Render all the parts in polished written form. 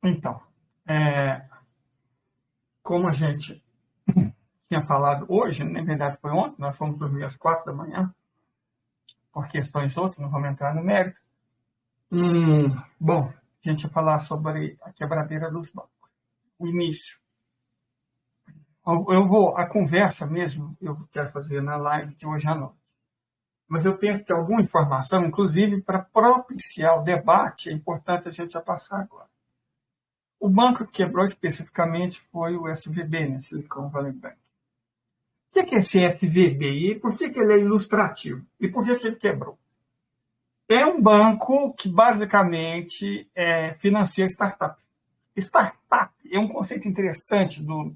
Então, como a gente tinha falado hoje, na verdade foi ontem, nós fomos dormir às 4 da manhã, por questões outras, não vamos entrar no mérito. Bom, a gente ia falar sobre a quebradeira dos bancos, o início. A conversa mesmo, eu quero fazer na live de hoje à noite. Mas eu penso que alguma informação, inclusive para propiciar o debate, é importante a gente já passar agora. O banco que quebrou especificamente foi o SVB, né, Silicon Valley Bank. O que é esse SVB e por que ele é ilustrativo? E por que ele quebrou? É um banco que basicamente financia startup. Startup é um conceito interessante do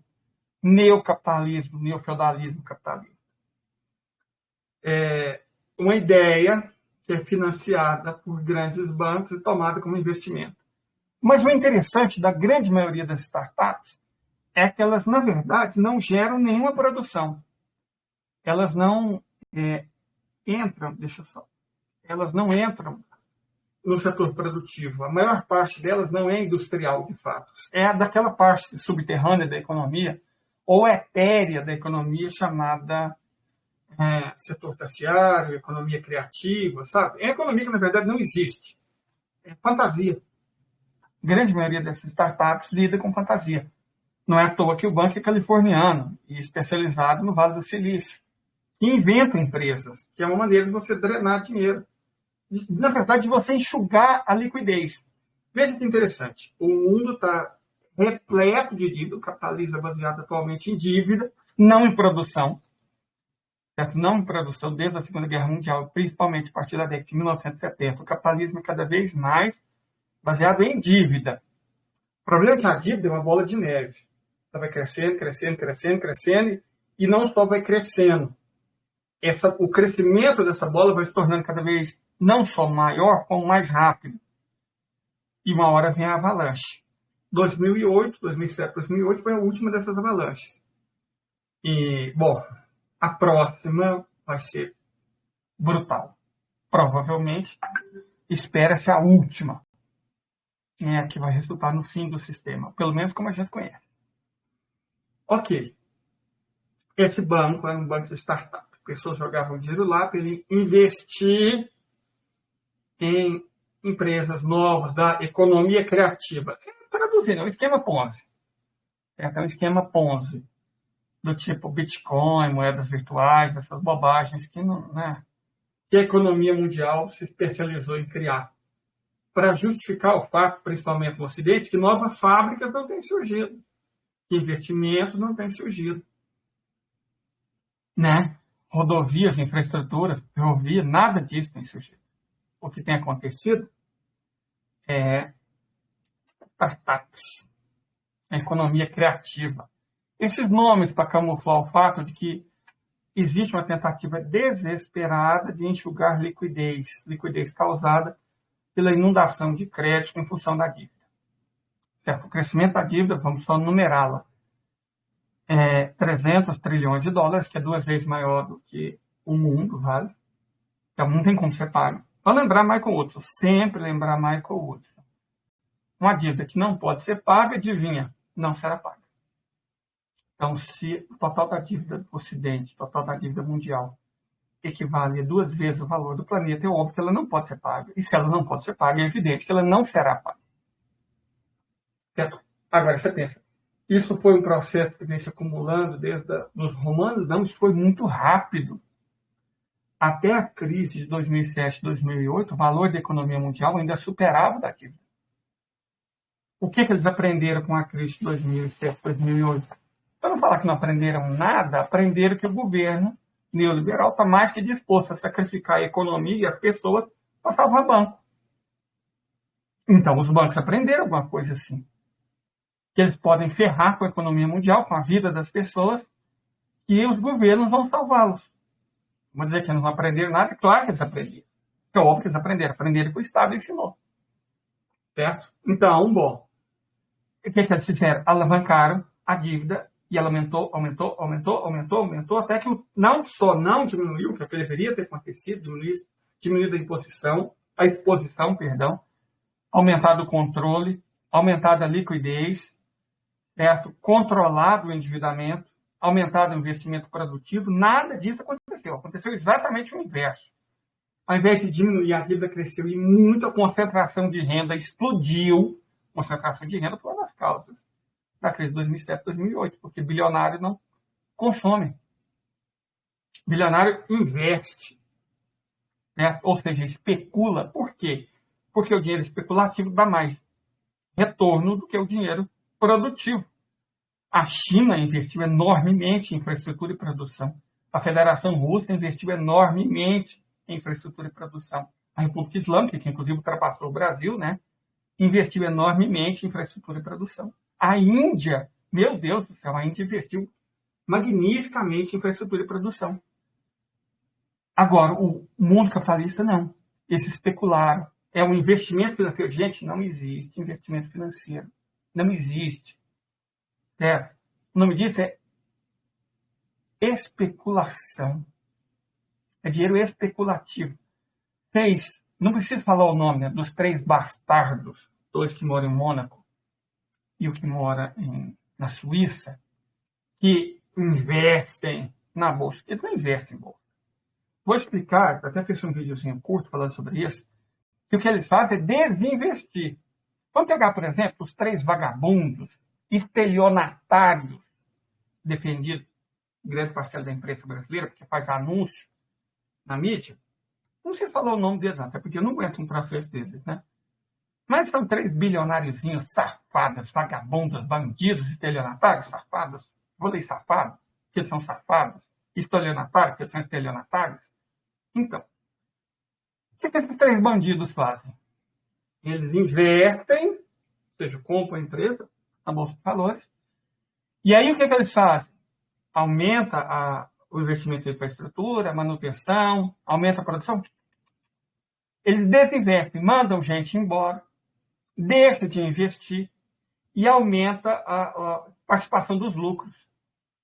neocapitalismo, neofeudalismo capitalista. É uma ideia que é financiada por grandes bancos e tomada como investimento. Mas o interessante da grande maioria das startups é que elas, na verdade, não geram nenhuma produção. Elas não elas não entram no setor produtivo. A maior parte delas não é industrial, de fato. É daquela parte subterrânea da economia ou etérea da economia chamada setor terciário, economia criativa, sabe? É economia que, na verdade, não existe. É fantasia. A grande maioria dessas startups lida com fantasia. Não é à toa que o banco é californiano e especializado no Vale do Silício, que inventa empresas, que é uma maneira de você drenar dinheiro. Na verdade, de você enxugar a liquidez. Veja que interessante. O mundo está repleto de dívida. O capitalismo é baseado atualmente em dívida, não em produção. Certo? Não em produção, desde a Segunda Guerra Mundial, principalmente a partir da década de 1970. O capitalismo é cada vez mais baseado em dívida. O problema é que a dívida é uma bola de neve. Ela vai crescendo, crescendo, crescendo, crescendo, e não só vai crescendo. O crescimento dessa bola vai se tornando cada vez não só maior, como mais rápido. E uma hora vem a avalanche. 2007, 2008 foi a última dessas avalanches. E, bom, a próxima vai ser brutal. Provavelmente, espera-se a última, que vai resultar no fim do sistema, pelo menos como a gente conhece. Ok. Esse banco era um banco de startup. Pessoas jogavam dinheiro lá para ele investir em empresas novas da economia criativa. Traduzindo, é um esquema Ponzi. É um esquema Ponzi, do tipo Bitcoin, moedas virtuais, essas bobagens que que a economia mundial se especializou em criar. Para justificar o fato, principalmente no Ocidente, que novas fábricas não têm surgido, que investimento não tem surgido. Rodovias, infraestrutura, ferrovia, nada disso tem surgido. O que tem acontecido é startups, a economia criativa. Esses nomes para camuflar o fato de que existe uma tentativa desesperada de enxugar liquidez causada pela inundação de crédito em função da dívida. Certo? O crescimento da dívida, vamos só numerá-la, 300 trilhões de dólares, que é 2 vezes maior do que o mundo, vale? Então, não tem como ser pago. Para lembrar Michael Woodson, sempre lembrar Michael Woodson. Uma dívida que não pode ser paga, adivinha, não será paga. Então, se o total da dívida do Ocidente, o total da dívida mundial, equivale a 2 vezes o valor do planeta, é óbvio que ela não pode ser paga. E se ela não pode ser paga, é evidente que ela não será paga. Certo? Agora, você pensa, isso foi um processo que vem se acumulando desde os romanos? Não, isso foi muito rápido. Até a crise de 2007, 2008, o valor da economia mundial ainda superava da dívida. O que eles aprenderam com a crise de 2007, 2008? Para não falar que não aprenderam nada, aprenderam que o governo neoliberal está mais que disposto a sacrificar a economia e as pessoas para salvar banco. Então, os bancos aprenderam alguma coisa assim. Que eles podem ferrar com a economia mundial, com a vida das pessoas, e os governos vão salvá-los. Vou dizer que eles não aprenderam nada, claro que eles aprenderam. É óbvio que eles aprenderam que o Estado ensinou. Certo? Então, bom, o que eles fizeram? Alavancaram a dívida e ela aumentou, até que não só não diminuiu, que é o que deveria ter acontecido, diminuído a exposição, aumentado o controle, aumentada a liquidez, certo? Controlado o endividamento, aumentado o investimento produtivo, nada disso aconteceu. Aconteceu exatamente o inverso. Ao invés de diminuir, a dívida cresceu e muito, a concentração de renda explodiu. Concentração de renda foi uma das causas da crise de 2007, 2008, porque bilionário não consome. Bilionário investe, né? Ou seja, especula. Por quê? Porque o dinheiro especulativo dá mais retorno do que o dinheiro produtivo. A China investiu enormemente em infraestrutura e produção. A Federação Russa investiu enormemente em infraestrutura e produção. A República Islâmica, que inclusive ultrapassou o Brasil, né, investiu enormemente em infraestrutura e produção. A Índia, meu Deus do céu, a Índia investiu magnificamente em infraestrutura e produção. Agora, o mundo capitalista não. Eles especularam. É um investimento financeiro. Gente, não existe investimento financeiro. Não existe. Certo? O nome disso é especulação. É dinheiro especulativo. Não preciso falar o nome, né, dos 3 bastardos, 2 que moram em Mônaco e o que mora na Suíça, que investem na Bolsa. Eles não investem em Bolsa. Vou explicar, até fiz um videozinho curto falando sobre isso, que o que eles fazem é desinvestir. Vamos pegar, por exemplo, os 3 vagabundos, estelionatários, defendidos em grande parcela da imprensa brasileira, porque faz anúncio na mídia. Não sei falar o nome deles, até porque eu não aguento um processo deles, né? Mas são 3 bilionáriozinhos safados, vagabundos, bandidos, estelionatários, safados. Vou ler safado, porque eles são safados. Estelionatários, porque eles são estelionatários. Então, o que esses 3 bandidos fazem? Eles investem, ou seja, compram a empresa na Bolsa de Valores. E aí o que eles fazem? Aumenta o investimento em infraestrutura, manutenção, aumenta a produção. Eles desinvestem, mandam gente embora, deixam de investir e aumenta a participação dos lucros.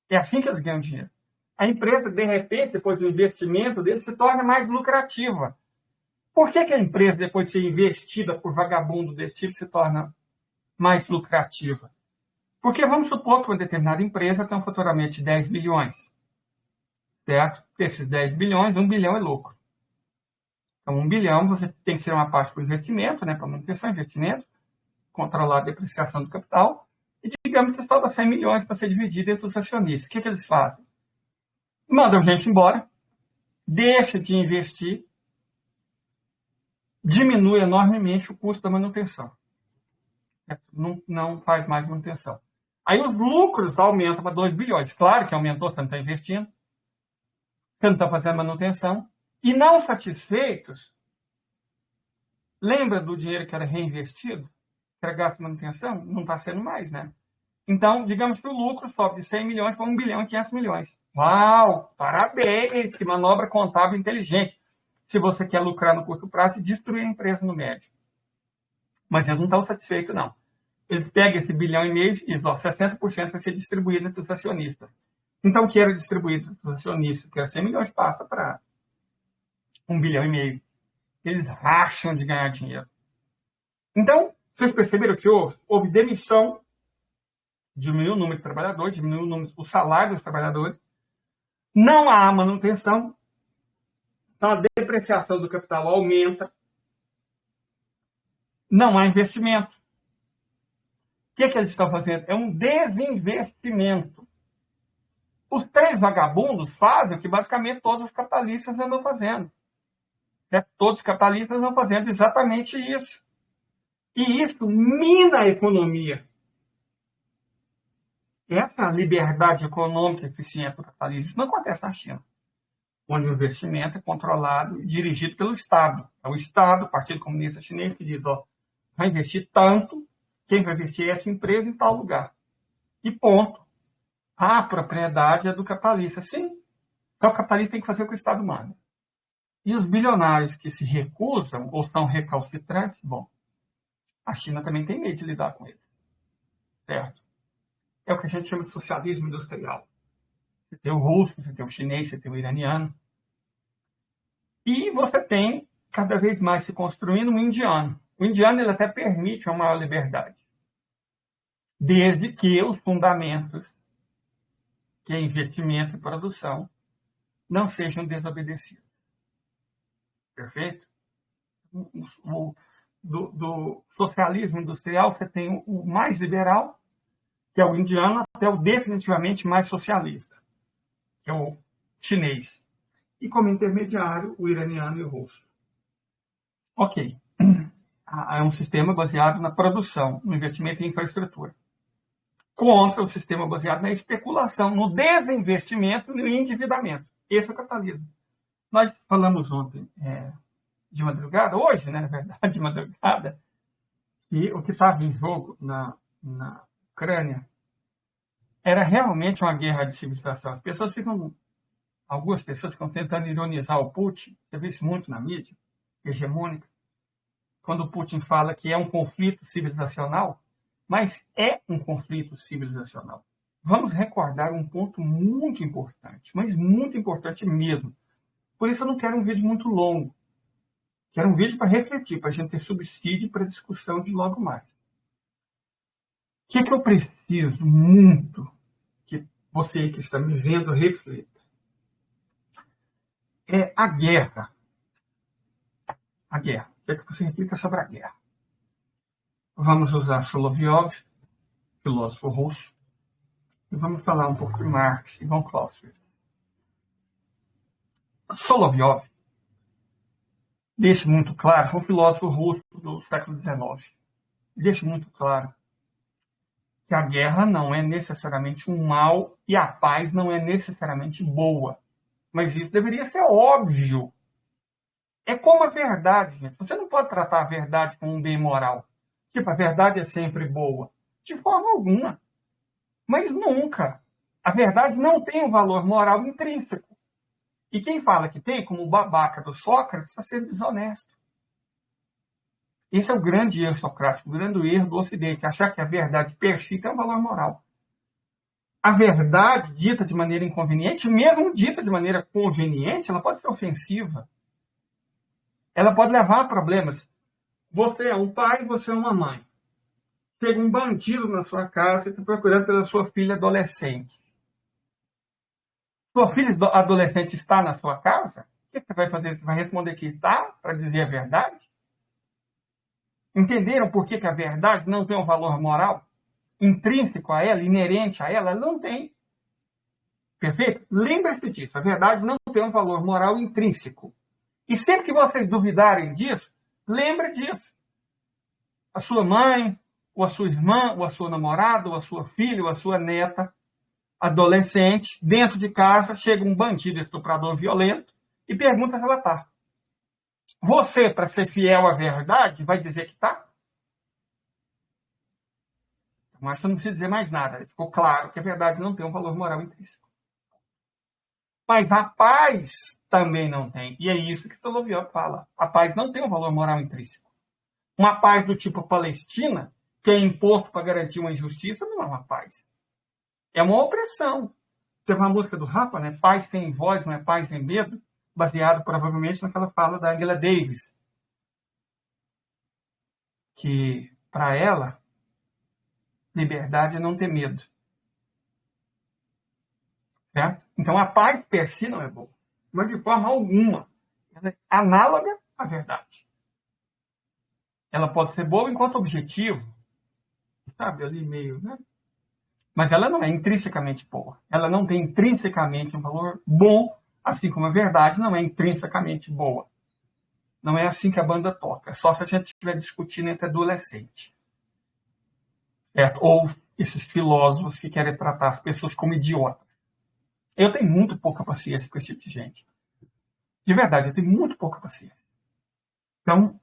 É assim que eles ganham dinheiro. A empresa, de repente, depois do investimento dele, se torna mais lucrativa. Por que a empresa, depois de ser investida por vagabundo desse tipo, se torna mais lucrativa? Porque vamos supor que uma determinada empresa tem um faturamento de 10 bilhões. Certo? Desses 10 bilhões, 1 bilhão é lucro. Então, 1 bilhão, você tem que ser uma parte para o investimento, né, para manutenção, investimento, controlar a depreciação do capital, e digamos que sobra 100 milhões para ser dividido entre os acionistas. O que eles fazem? Mandam gente embora, deixa de investir, diminui enormemente o custo da manutenção. Não faz mais manutenção. Aí os lucros aumentam para 2 bilhões. Claro que aumentou, você não está investindo, você não está fazendo manutenção. E não satisfeitos, lembra do dinheiro que era reinvestido? Que era gasto de manutenção? Não está sendo mais, né? Então, digamos que o lucro sobe de 100 milhões para 1 bilhão e 500 milhões. Uau! Parabéns! Que manobra contábil inteligente. Se você quer lucrar no curto prazo e destruir a empresa no médio. Mas eles não estão satisfeitos, não. Eles pegam esse 1,5 bilhão e dizem, 60% vai ser distribuído entre os acionistas. Então, o que era distribuído entre os acionistas, que era 100 milhões, passa para 1,5 bilhão. Eles racham de ganhar dinheiro. Então, vocês perceberam que houve demissão, diminuiu o número de trabalhadores, diminuiu o salário dos trabalhadores, não há manutenção, então a depreciação do capital aumenta, não há investimento. O que eles estão fazendo? É um desinvestimento. Os 3 vagabundos fazem o que basicamente todos os capitalistas andam fazendo. Todos os capitalistas estão fazendo exatamente isso. E isso mina a economia. Essa liberdade econômica eficiente do capitalismo não acontece na China, onde o investimento é controlado e dirigido pelo Estado. É o Estado, o Partido Comunista Chinês, que diz, vai investir tanto, quem vai investir é essa empresa em tal lugar. E ponto. A propriedade é do capitalista. Sim, então o capitalista tem que fazer o que o Estado manda. E os bilionários que se recusam ou são recalcitrantes, bom, a China também tem medo de lidar com eles. Certo? É o que a gente chama de socialismo industrial. Você tem o russo, você tem o chinês, você tem o iraniano. E você tem, cada vez mais se construindo, um indiano. O indiano ele até permite uma maior liberdade. desde que os fundamentos, que é investimento e produção, não sejam desobedecidos. Perfeito? Do socialismo industrial, você tem o mais liberal, que é o indiano, até o definitivamente mais socialista, que é o chinês. E como intermediário, o iraniano e o russo. Ok. É um sistema baseado na produção, no investimento em infraestrutura. Contra o sistema baseado na especulação, no desinvestimento e no endividamento. Esse é o capitalismo. Nós falamos ontem, de madrugada, hoje, né, na verdade, de madrugada, que o que estava em jogo na Ucrânia era realmente uma guerra de civilização. Algumas pessoas ficam tentando ironizar o Putin, você vê isso muito na mídia hegemônica, quando o Putin fala que é um conflito civilizacional, mas é um conflito civilizacional. Vamos recordar um ponto muito importante, mas muito importante mesmo. Por isso eu não quero um vídeo muito longo. Quero um vídeo para refletir, para a gente ter subsídio para discussão de logo mais. O que eu preciso muito que você que está me vendo reflita? É a guerra. A guerra. Quero que você reflita sobre a guerra. Vamos usar Solovyov, filósofo russo, e vamos falar um pouco de Marx e von Clausewitz. Solovyov deixa muito claro, foi um filósofo russo do século XIX, deixa muito claro que a guerra não é necessariamente um mal e a paz não é necessariamente boa. Mas isso deveria ser óbvio. É como a verdade, gente. Você não pode tratar a verdade como um bem moral. Tipo, a verdade é sempre boa. De forma alguma. Mas nunca. A verdade não tem um valor moral intrínseco. E quem fala que tem, como o babaca do Sócrates, está sendo desonesto. Esse é o grande erro socrático, o grande erro do Ocidente, achar que a verdade per si tem um valor moral. A verdade dita de maneira inconveniente, mesmo dita de maneira conveniente, ela pode ser ofensiva. Ela pode levar a problemas. Você é um pai, você é uma mãe. Chega um bandido na sua casa e está procurando pela sua filha adolescente. Sua filha adolescente está na sua casa? O que você vai fazer? Você vai responder que está para dizer a verdade? Entenderam por que a verdade não tem um valor moral intrínseco a ela, inerente a ela? Ela não tem. Perfeito? Lembre-se disso. A verdade não tem um valor moral intrínseco. E sempre que vocês duvidarem disso, lembre disso. A sua mãe, ou a sua irmã, ou a sua namorada, ou a sua filha, ou a sua neta, adolescente, dentro de casa, chega um bandido estuprador violento e pergunta se ela está. Você, para ser fiel à verdade, vai dizer que está? Eu acho que eu não preciso dizer mais nada. Ficou claro que a verdade não tem um valor moral intrínseco. Mas a paz também não tem. E é isso que Solovyov fala. A paz não tem um valor moral intrínseco. Uma paz do tipo Palestina, que é imposto para garantir uma injustiça, não é uma paz. É uma opressão. Teve uma música do Rapa, né? Paz sem voz, não é paz sem medo, baseado provavelmente naquela fala da Angela Davis. Que, para ela, liberdade é não ter medo. Certo? Então, a paz per si não é boa. Mas, de forma alguma, ela é análoga à verdade. Ela pode ser boa enquanto objetivo, sabe, ali meio, né? Mas ela não é intrinsecamente boa. Ela não tem intrinsecamente um valor bom, assim como a verdade não é intrinsecamente boa. Não é assim que a banda toca. É só se a gente estiver discutindo entre adolescente. Certo? Ou esses filósofos que querem tratar as pessoas como idiotas. Eu tenho muito pouca paciência com esse tipo de gente. De verdade, eu tenho muito pouca paciência. Então,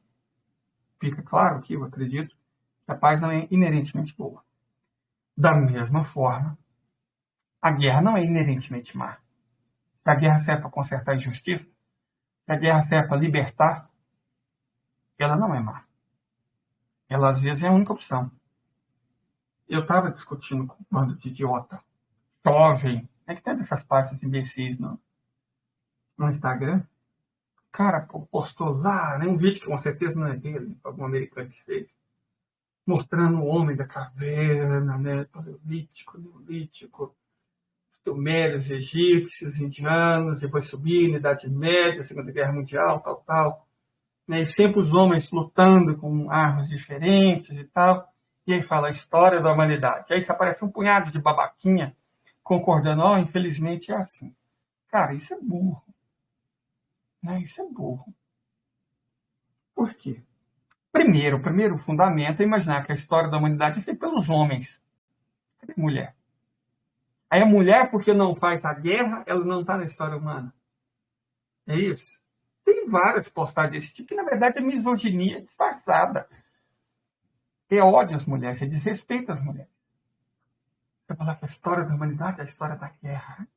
fica claro que eu acredito que a paz não é inerentemente boa. Da mesma forma, a guerra não é inerentemente má. Se a guerra serve para consertar a injustiça, se a guerra serve para libertar, ela não é má. Ela, às vezes, é a única opção. Eu estava discutindo com um bando de idiota, jovem, que tem essas páginas imbecis no Instagram. O cara postou lá, né, um vídeo que com certeza não é dele, algum americano que fez. mostrando o homem da caverna, né? Paleolítico, neolítico, sumérios, egípcios, indianos, e foi subindo, Idade Média, Segunda Guerra Mundial, tal. Né? E sempre os homens lutando com armas diferentes e tal. E aí fala a história da humanidade. Aí aparece um punhado de babaquinha concordando, infelizmente é assim. Cara, isso é burro. Né? Isso é burro. Por quê? Primeiro, o primeiro fundamento é imaginar que a história da humanidade é feita pelos homens. Cadê a mulher? Aí a mulher, porque não faz a guerra, ela não está na história humana. É isso? Tem várias postagens desse tipo, que na verdade é misoginia disfarçada. É ódio às mulheres, é desrespeito às mulheres. Você falar que a história da humanidade é a história da guerra.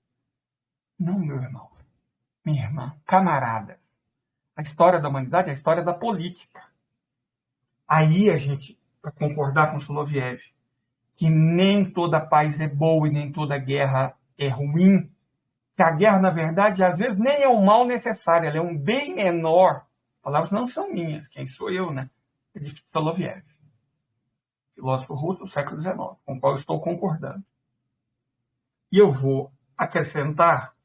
Não, meu irmão, minha irmã, camarada. A história da humanidade é a história da política. Aí a gente, para concordar com o Soloviev, que nem toda paz é boa e nem toda guerra é ruim, que a guerra, na verdade, às vezes nem é um mal necessário, ela é um bem menor. As palavras não são minhas, quem sou eu, né? É de Soloviev, filósofo russo do século XIX, com o qual eu estou concordando. E eu vou acrescentar,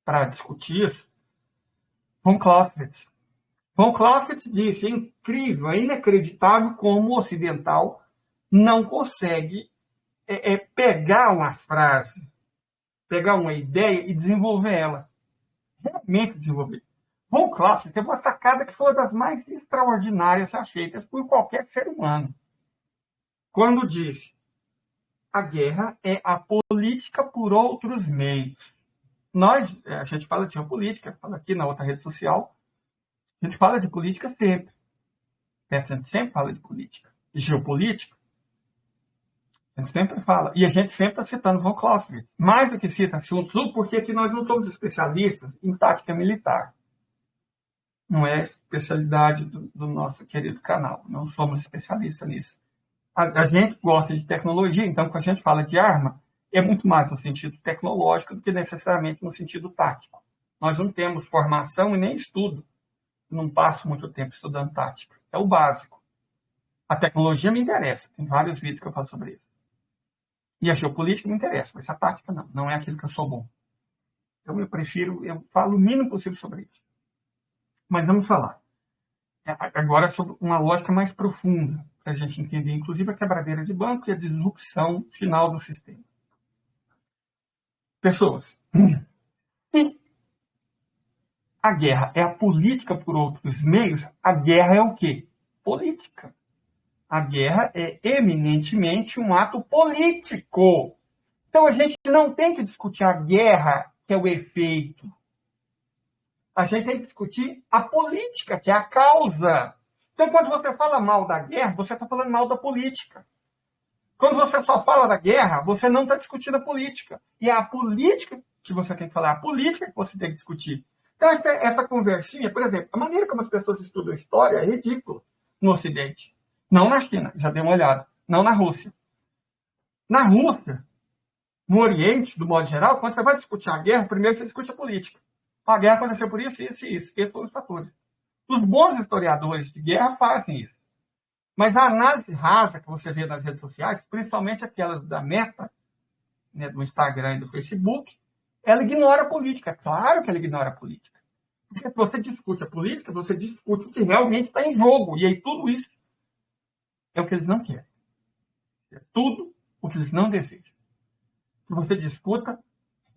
para discutir isso, von Clausewitz. Von Clausewitz disse, é incrível, é inacreditável como o ocidental não consegue pegar uma frase, pegar uma ideia e desenvolver ela. Realmente desenvolver. Von Clausewitz teve uma sacada que foi uma das mais extraordinárias já feitas por qualquer ser humano. Quando disse, a guerra é a política por outros meios. A gente fala de geopolítica, fala aqui na outra rede social, a gente fala de política sempre. A gente sempre fala de política. De geopolítica, a gente sempre fala. E a gente sempre está citando von Clausewitz. Mais do que cita Sun Tzu, porque aqui nós não somos especialistas em tática militar. Não é a especialidade do nosso querido canal. Não somos especialistas nisso. A gente gosta de tecnologia, então quando a gente fala de arma, é muito mais no sentido tecnológico do que necessariamente no sentido tático. Nós não temos formação e nem estudo. Não passo muito tempo estudando tática. É o básico. A tecnologia me interessa. Tem vários vídeos que eu falo sobre isso. E a geopolítica me interessa, mas a tática não. Não é aquilo que eu sou bom. Então eu falo o mínimo possível sobre isso. Mas vamos falar agora sobre uma lógica mais profunda, para a gente entender, inclusive, a quebradeira de banco e a disrupção final do sistema. Pessoas, se a guerra é a política por outros meios, a guerra é o quê? Política. A guerra é eminentemente um ato político. Então a gente não tem que discutir a guerra, que é o efeito. A gente tem que discutir a política, que é a causa. Então, quando você fala mal da guerra, você está falando mal da política. Quando você só fala da guerra, você não está discutindo a política. E é a política que você tem que falar, a política que você tem que discutir. Então, essa conversinha, por exemplo, a maneira como as pessoas estudam história é ridícula no Ocidente. Não na China, já dei uma olhada. Não na Rússia. Na Rússia, no Oriente, do modo geral, quando você vai discutir a guerra, primeiro você discute a política. A guerra aconteceu por isso, isso e isso. Esses foram os fatores. Os bons historiadores de guerra fazem isso. Mas a análise rasa que você vê nas redes sociais, principalmente aquelas da Meta, né, do Instagram e do Facebook, ela ignora a política. Claro que ela ignora a política. Porque se você discute a política, você discute o que realmente está em jogo. E aí tudo isso é o que eles não querem. É tudo o que eles não desejam. Que você discuta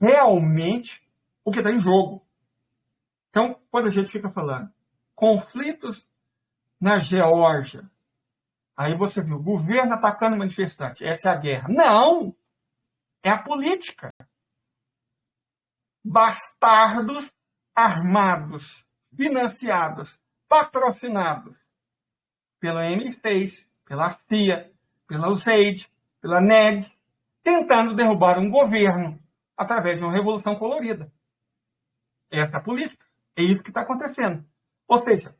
realmente o que está em jogo. Então, quando a gente fica falando conflitos na Geórgia, aí você viu o governo atacando manifestantes, essa é a guerra. Não! É a política. Bastardos armados, financiados, patrocinados pela MI6, pela CIA, pela USAID, pela NED, tentando derrubar um governo através de uma revolução colorida. Essa é a política. É isso que está acontecendo. Ou seja,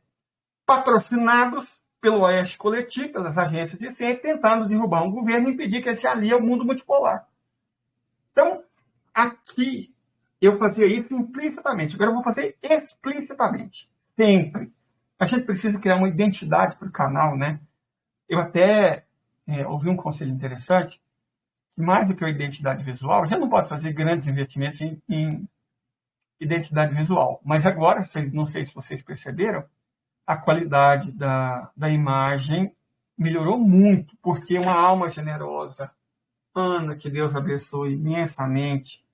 patrocinados pelo Oeste Coletivo, pelas agências de ciência, tentando derrubar um governo e impedir que ele se alie ao mundo multipolar. Então, aqui, eu fazia isso implicitamente. Agora eu vou fazer explicitamente. Sempre. A gente precisa criar uma identidade para o canal, né? Eu até ouvi um conselho interessante, que mais do que a identidade visual, já não pode fazer grandes investimentos em identidade visual. Mas agora, não sei se vocês perceberam, a qualidade da imagem melhorou muito, porque uma alma generosa, Ana, que Deus abençoe imensamente,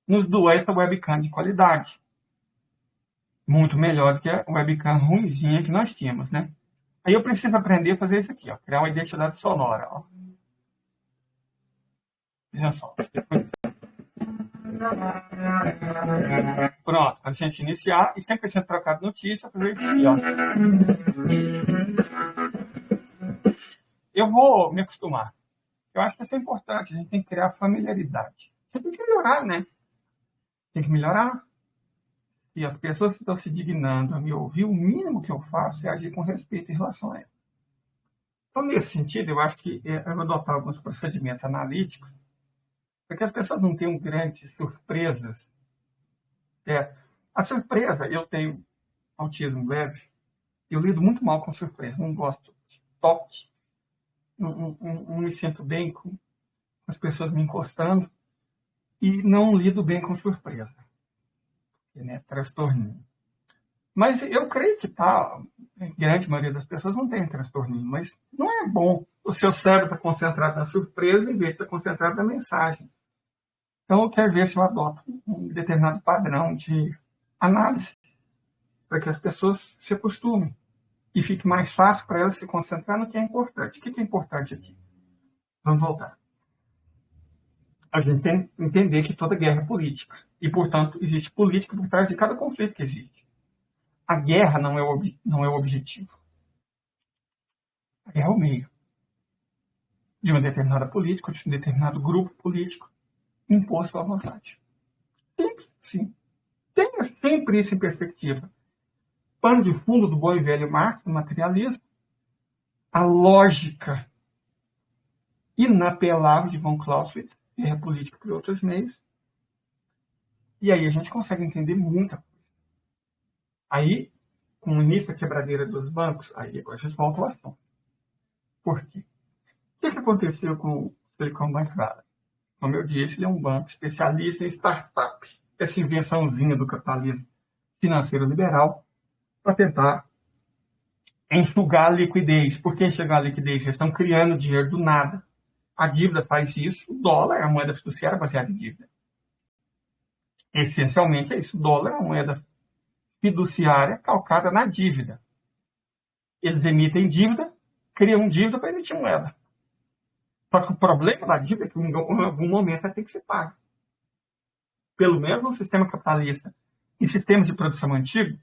nos doou essa webcam de qualidade. Muito melhor do que a webcam ruimzinha que nós tínhamos, né? Aí eu preciso aprender a fazer isso aqui, ó, criar uma identidade sonora. Ó. Veja só. Pronto, para a gente iniciar, e sempre que a gente trocar de notícia, fazer isso aqui, ó. Eu vou me acostumar. Eu acho que isso é importante, a gente tem que criar familiaridade. Você tem que melhorar, né? Tem que melhorar. E as pessoas que estão se dignando a me ouvir, o mínimo que eu faço é agir com respeito em relação a elas. Então, nesse sentido, eu acho que eu vou adotar alguns procedimentos analíticos para que as pessoas não tenham grandes surpresas. A surpresa, eu tenho autismo leve, eu lido muito mal com surpresa, não gosto de toque, não me sinto bem com as pessoas me encostando e não lido bem com surpresa. Né, transtorninho. Mas eu creio que a grande maioria das pessoas não tem transtorninho, mas não é bom. O seu cérebro está concentrado na surpresa em vez de estar concentrado na mensagem. Então, eu quero ver se eu adoto um determinado padrão de análise para que as pessoas se acostumem e fique mais fácil para elas se concentrar no que é importante. O que é importante aqui? Vamos voltar. A gente tem que entender que toda guerra é política. E, portanto, existe política por trás de cada conflito que existe. A guerra não é o objetivo. A guerra é o meio. De uma determinada política, de um determinado grupo político, impor sua vontade. Sempre, sim. Tenha sempre isso em perspectiva. Pano de fundo do bom e velho Marx, do materialismo, a lógica inapelável de von Clausewitz, guerra política por outros meios. E aí a gente consegue entender muita coisa. Aí, com o início da quebradeira dos bancos, aí agora a gente volta ao assunto. Por quê? O que aconteceu com o Silicon Bank Valley? Como eu disse, ele é um banco especialista em startup. Essa invençãozinha do capitalismo financeiro liberal para tentar enxugar a liquidez. Por que enxugar a liquidez? Eles estão criando dinheiro do nada. A dívida faz isso. O dólar é a moeda fiduciária baseada em dívida. Essencialmente é isso. O dólar é uma moeda fiduciária calcada na dívida. Eles emitem dívida, criam dívida para emitir moeda. Só que o problema da dívida é que em algum momento vai ter que ser pago. Pelo menos no sistema capitalista. Em sistemas de produção antigo,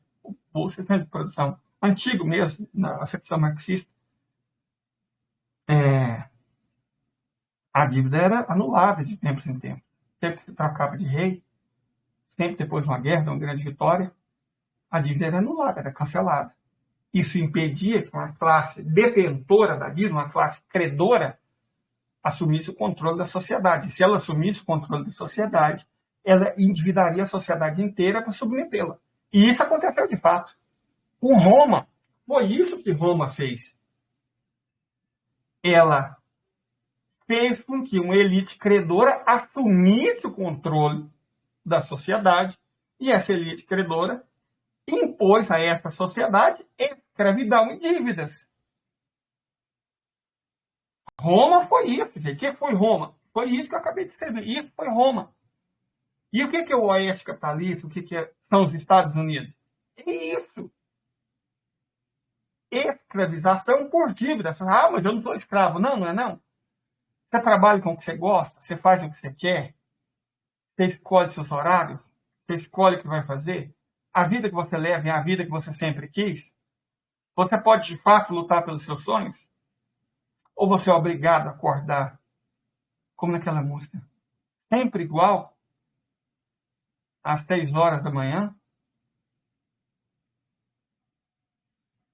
ou sistema de produção antigo mesmo, na acepção marxista, a dívida era anulada de tempos em tempos. Sempre que trocava de rei, sempre depois de uma guerra, de uma grande vitória, a dívida era anulada, era cancelada. Isso impedia que uma classe detentora da dívida, uma classe credora, assumisse o controle da sociedade. Se ela assumisse o controle da sociedade, ela endividaria a sociedade inteira para submetê-la. E isso aconteceu de fato. Com Roma, foi isso que Roma fez. Ela fez com que uma elite credora assumisse o controle da sociedade e essa elite credora impôs a essa sociedade escravidão e dívidas. Roma foi isso, gente. O que foi Roma? Foi isso que eu acabei de escrever. Isso foi Roma. E o que é o oeste capitalista? O que são os Estados Unidos? É isso. Escravização por dívida. Ah, mas eu não sou escravo. Não, não é não. Você trabalha com o que você gosta, você faz o que você quer, você escolhe seus horários, você escolhe o que vai fazer. A vida que você leva é a vida que você sempre quis. Você pode, de fato, lutar pelos seus sonhos? Ou você é obrigado a acordar, como naquela música, sempre igual, às 6 horas da manhã,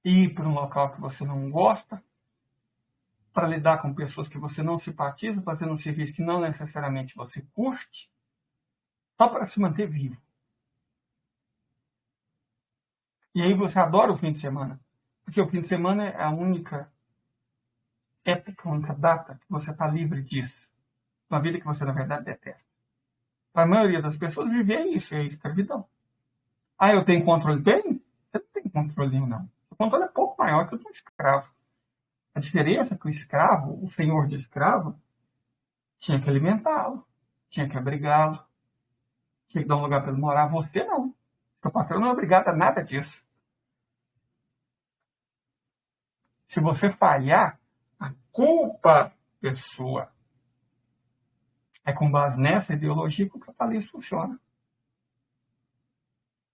e ir para um local que você não gosta, para lidar com pessoas que você não simpatiza, fazendo um serviço que não necessariamente você curte, só para se manter vivo. E aí você adora o fim de semana, porque o fim de semana é a única época, a única data que você está livre disso. Uma vida que você, na verdade, detesta. Para a maioria das pessoas, viver isso é escravidão. Ah, eu tenho controle? Tem? Você não tem controle, não. O controle é pouco maior que o do escravo. A diferença é que o escravo, o senhor de escravo, tinha que alimentá-lo, tinha que abrigá-lo, tinha que dar um lugar para ele morar. Você não. Seu patrão não é obrigado a nada disso. Se você falhar, a culpa é sua. É com base nessa ideologia que o capitalismo funciona.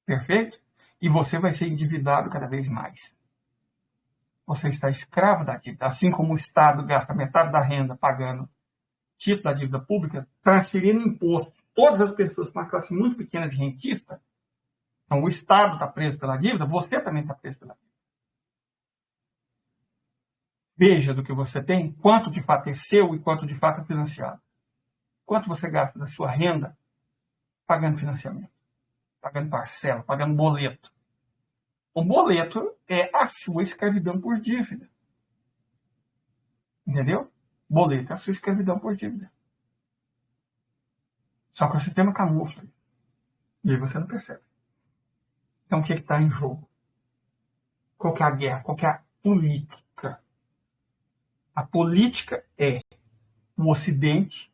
Perfeito? E você vai ser endividado cada vez mais. Você está escravo da dívida. Assim como o Estado gasta metade da renda pagando título da dívida pública, transferindo imposto. Todas as pessoas com uma classe muito pequena de rentista, então o Estado está preso pela dívida, você também está preso pela dívida. Veja do que você tem, quanto de fato é seu e quanto de fato é financiado. Quanto você gasta da sua renda pagando financiamento, pagando parcela, pagando boleto. O boleto é a sua escravidão por dívida. Entendeu? Boleto é a sua escravidão por dívida. Só que o sistema camufla. E aí você não percebe. Então, o que está em jogo? Qual que é a guerra? Qual que é a política? A política é o Ocidente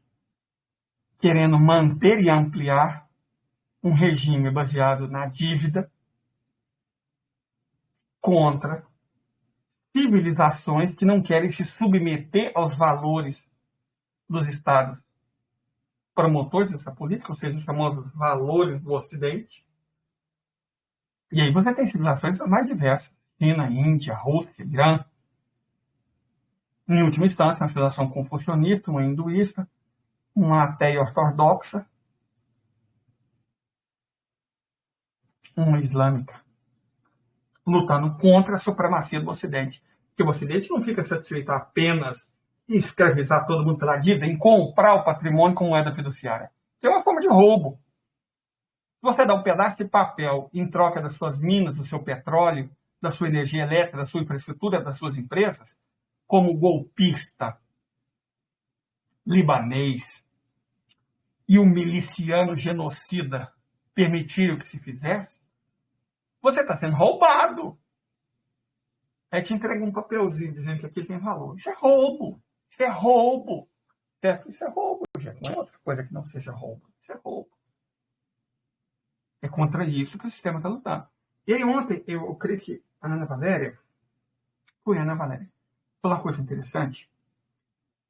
querendo manter e ampliar um regime baseado na dívida contra civilizações que não querem se submeter aos valores dos estados promotores dessa política, ou seja, os famosos valores do Ocidente. E aí você tem civilizações mais diversas. China, Índia, Rússia, Irã. Em última instância, uma civilização confucionista, uma hinduísta, uma ateia ortodoxa, uma islâmica, lutando contra a supremacia do Ocidente. Porque o Ocidente não fica satisfeito apenas em escravizar todo mundo pela dívida, em comprar o patrimônio como moeda fiduciária. Que é uma forma de roubo. Se você dá um pedaço de papel em troca das suas minas, do seu petróleo, da sua energia elétrica, da sua infraestrutura, das suas empresas, como golpista libanês e o miliciano genocida permitiram que se fizesse, você está sendo roubado. Aí te entrega um papelzinho dizendo que aquilo tem valor. Isso é roubo. Isso é roubo. Certo? Isso é roubo, gente. Não é outra coisa que não seja roubo. Isso é roubo. É contra isso que o sistema está lutando. E aí ontem, eu creio que a Ana Valéria, falou uma coisa interessante.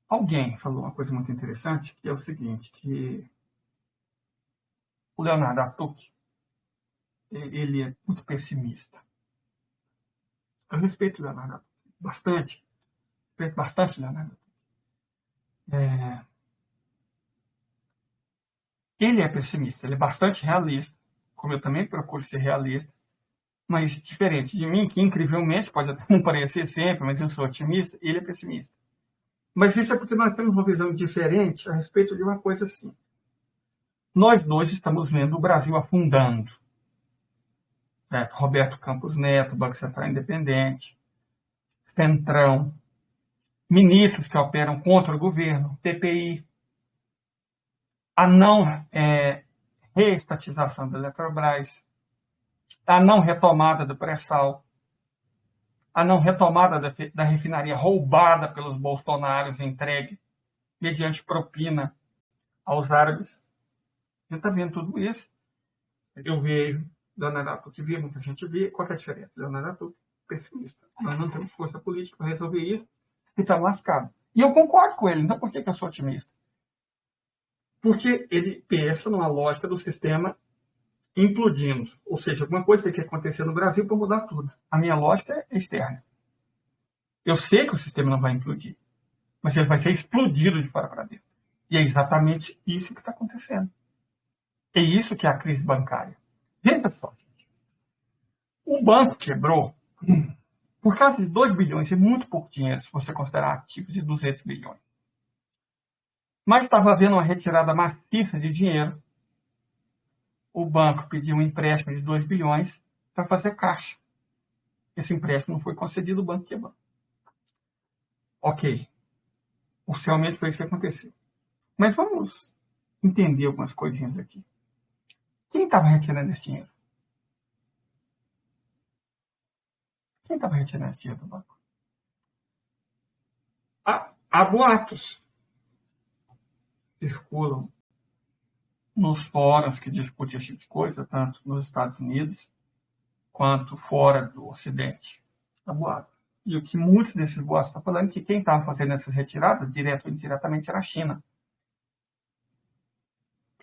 Alguém falou uma coisa muito interessante, que é o seguinte, que o Leonardo Atuc, ele é muito pessimista. Eu respeito o Leonardo Atuc bastante. Respeito bastante o Leonardo Atuc. Ele é pessimista, ele é bastante realista, como eu também procuro ser realista, mas diferente de mim, que incrivelmente pode até não parecer sempre, mas eu sou otimista, ele é pessimista. Mas isso é porque nós temos uma visão diferente a respeito de uma coisa assim. Nós dois estamos vendo o Brasil afundando. Certo? Roberto Campos Neto, Banco Central Independente, Centrão, ministros que operam contra o governo, PPI, a não reestatização da Eletrobras, a não retomada do pré-sal, a não retomada da refinaria roubada pelos bolsonaros entregue mediante propina aos árabes. A gente está vendo tudo isso. Eu vejo, Leonardo Atuc vê, muita gente vê. Qual é a diferença? Leonardo Atuc, pessimista. Nós não temos força política para resolver isso e estamos lascados. E eu concordo com ele. Então, por que eu sou otimista? Porque ele pensa numa lógica do sistema implodindo. Ou seja, alguma coisa tem que acontecer no Brasil para mudar tudo. A minha lógica é externa. Eu sei que o sistema não vai implodir, mas ele vai ser explodido de fora para dentro. E é exatamente isso que está acontecendo. É isso que é a crise bancária. Veja só, gente. O banco quebrou por causa de 2 bilhões. É muito pouco dinheiro se você considerar ativos de 200 bilhões. Mas estava havendo uma retirada maciça de dinheiro. O banco pediu um empréstimo de 2 bilhões para fazer caixa. Esse empréstimo não foi concedido, o banco quebrou. Ok. Oficialmente foi isso que aconteceu. Mas vamos entender algumas coisinhas aqui. Quem estava retirando esse dinheiro? Quem estava retirando esse dinheiro do banco? Há boatos que circulam nos fóruns que discutem esse tipo de coisa, tanto nos Estados Unidos quanto fora do Ocidente. Há boatos. E o que muitos desses boatos estão falando é que quem estava fazendo essas retiradas, direto ou indiretamente, era a China.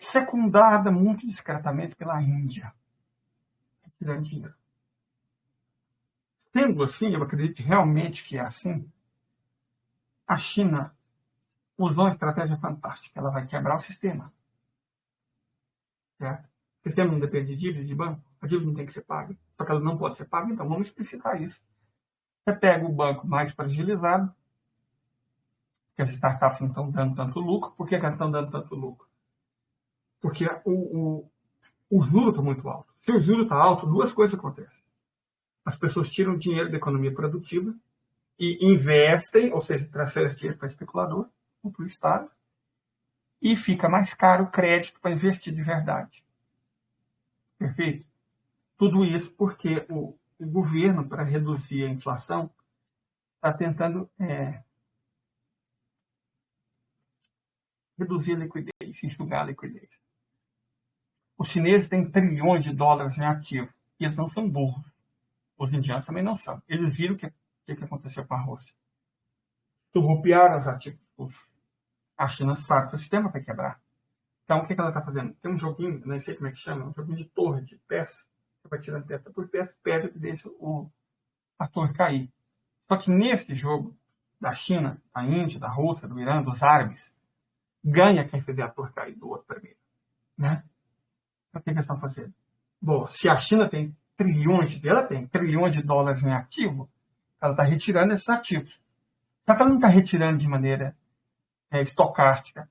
Secundada muito discretamente pela Índia, retirando dinheiro. Sendo assim, eu acredito realmente que é assim, a China usou uma estratégia fantástica. Ela vai quebrar o sistema. Certo? O sistema não depende de dívida de banco. A dívida não tem que ser paga. Só que ela não pode ser paga, então vamos explicitar isso. Você pega o banco mais fragilizado, que as startups não estão dando tanto lucro. Por que elas estão dando tanto lucro? Porque o juro está muito alto. Se o juro está alto, duas coisas acontecem. As pessoas tiram dinheiro da economia produtiva e investem, ou seja, transferem esse dinheiro para o especulador ou para o Estado, e fica mais caro o crédito para investir de verdade. Perfeito? Tudo isso porque o governo, para reduzir a inflação, está tentando reduzir a liquidez, enxugar a liquidez. Os chineses têm trilhões de dólares em ativo, e eles não são burros. Os indianos também não são. Eles viram o que aconteceu com a Rússia. Surrupiaram os ativos. A China sabe que o sistema vai quebrar. Então, o que ela está fazendo? Tem um joguinho, não sei como é que chama, um joguinho de torre, de peça. Você vai tirando peça por peça, perde e deixa a torre cair. Só que nesse jogo, da China, da Índia, da Rússia, do Irã, dos árabes, ganha quem fizer a torre cair do outro primeiro. Né? Então, o que eles estão fazendo? Bom, se a China tem trilhões de dólares em ativo, ela está retirando esses ativos. Só que ela não está retirando de maneira estocástica.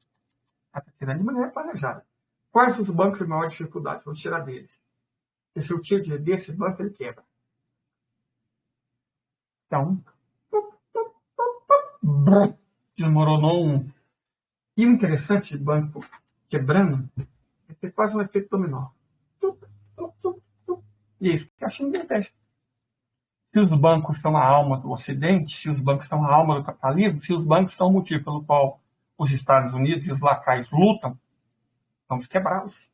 Ela está tirando de maneira planejada. Quais os bancos de maior dificuldade? Vamos tirar deles. E se eu tiro dinheiro desse banco, ele quebra. Então, desmoronou um. E o interessante de banco quebrando é ter quase um efeito dominó. E é isso que a China detesta. Se os bancos são a alma do Ocidente, se os bancos são a alma do capitalismo, se os bancos são o motivo pelo qual os Estados Unidos e os lacaios lutam, vamos quebrá-los.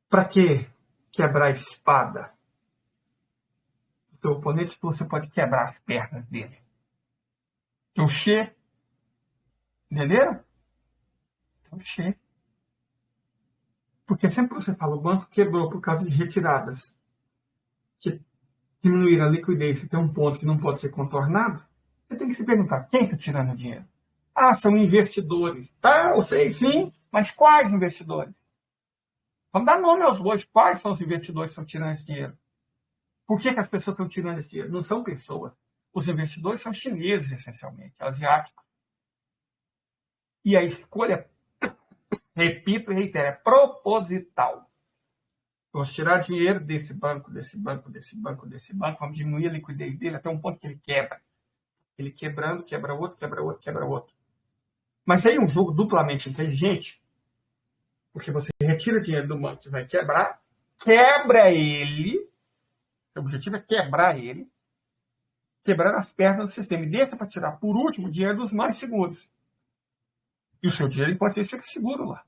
Para que quebrar a espada do seu oponente se você pode quebrar as pernas dele? Touché. Entenderam? Touché. Porque sempre que você fala o banco quebrou por causa de retiradas que diminuir a liquidez e ter um ponto que não pode ser contornado, você tem que se perguntar, quem está tirando o dinheiro? Ah, são investidores. Tá, eu sei, sim, mas quais investidores? Vamos dar nome aos bois. Quais são os investidores que estão tirando esse dinheiro? Por que as pessoas estão tirando esse dinheiro? Não são pessoas. Os investidores são chineses, essencialmente, asiáticos. E a escolha, repito e reitero, é proposital. Vamos tirar dinheiro desse banco, vamos diminuir a liquidez dele até um ponto que ele quebra. Ele quebrando, quebra outro. Mas aí é um jogo duplamente inteligente, porque você retira dinheiro do banco que vai quebrar, quebra ele, o objetivo é quebrar ele, quebrar as pernas do sistema, e deixa para tirar, por último, o dinheiro dos mais seguros. E o seu dinheiro pode ter esse seguro lá.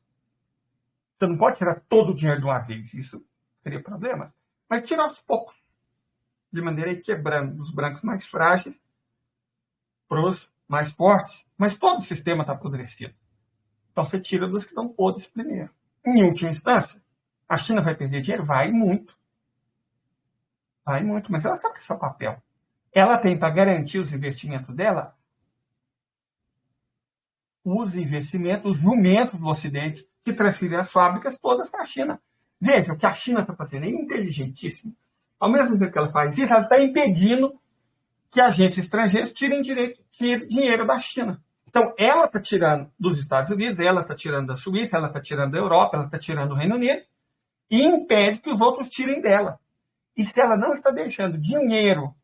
Você não pode tirar todo o dinheiro de uma vez, isso teria problemas. Mas tira aos poucos, de maneira a ir quebrando os bancos mais frágeis para os mais fortes. Mas todo o sistema está apodrecido. Então você tira dos que estão podres primeiro. Em última instância, a China vai perder dinheiro? Vai muito. Vai muito, mas ela sabe que é seu papel. Ela tem para garantir os investimentos dela os investimentos, os jumentos do Ocidente, que transferem as fábricas todas para a China. Veja, o que a China está fazendo é inteligentíssimo. Ao mesmo tempo que ela faz isso, ela está impedindo que agentes estrangeiros tirem dinheiro da China. Então, ela está tirando dos Estados Unidos, ela está tirando da Suíça, ela está tirando da Europa, ela está tirando do Reino Unido, e impede que os outros tirem dela. E se ela não está deixando dinheiro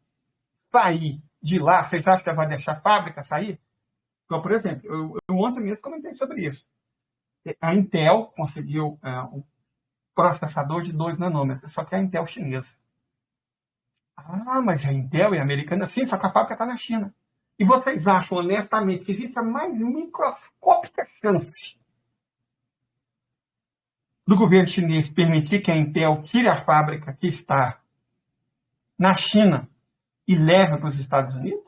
sair de lá, vocês acham que ela vai deixar a fábrica sair? Então, por exemplo, eu ontem mesmo comentei sobre isso. A Intel conseguiu um processador de 2 nanômetros, só que é a Intel chinesa. Ah, mas a Intel é americana, sim, só que a fábrica está na China. E vocês acham, honestamente, que existe a mais microscópica chance do governo chinês permitir que a Intel tire a fábrica que está na China e leve para os Estados Unidos?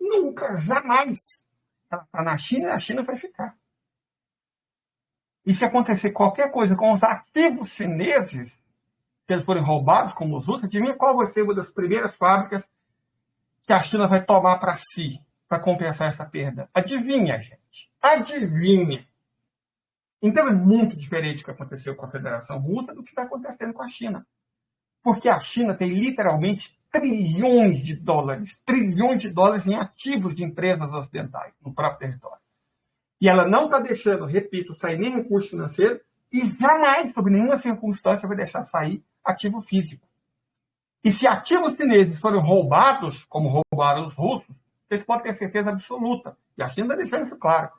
Nunca, jamais. Ela está na China e a China vai ficar. E se acontecer qualquer coisa com os ativos chineses, se eles forem roubados, como os russos, adivinha qual vai ser uma das primeiras fábricas que a China vai tomar para si, para compensar essa perda? Adivinha, gente. Adivinha. Então é muito diferente o que aconteceu com a Federação Russa do que está acontecendo com a China. Porque a China tem literalmente trilhões de dólares em ativos de empresas ocidentais no próprio território. E ela não está deixando, repito, sair nem recurso financeiro e jamais, sob nenhuma circunstância, vai deixar sair ativo físico. E se ativos chineses forem roubados, como roubaram os russos, vocês podem ter certeza absoluta. E a China está deixando isso claro.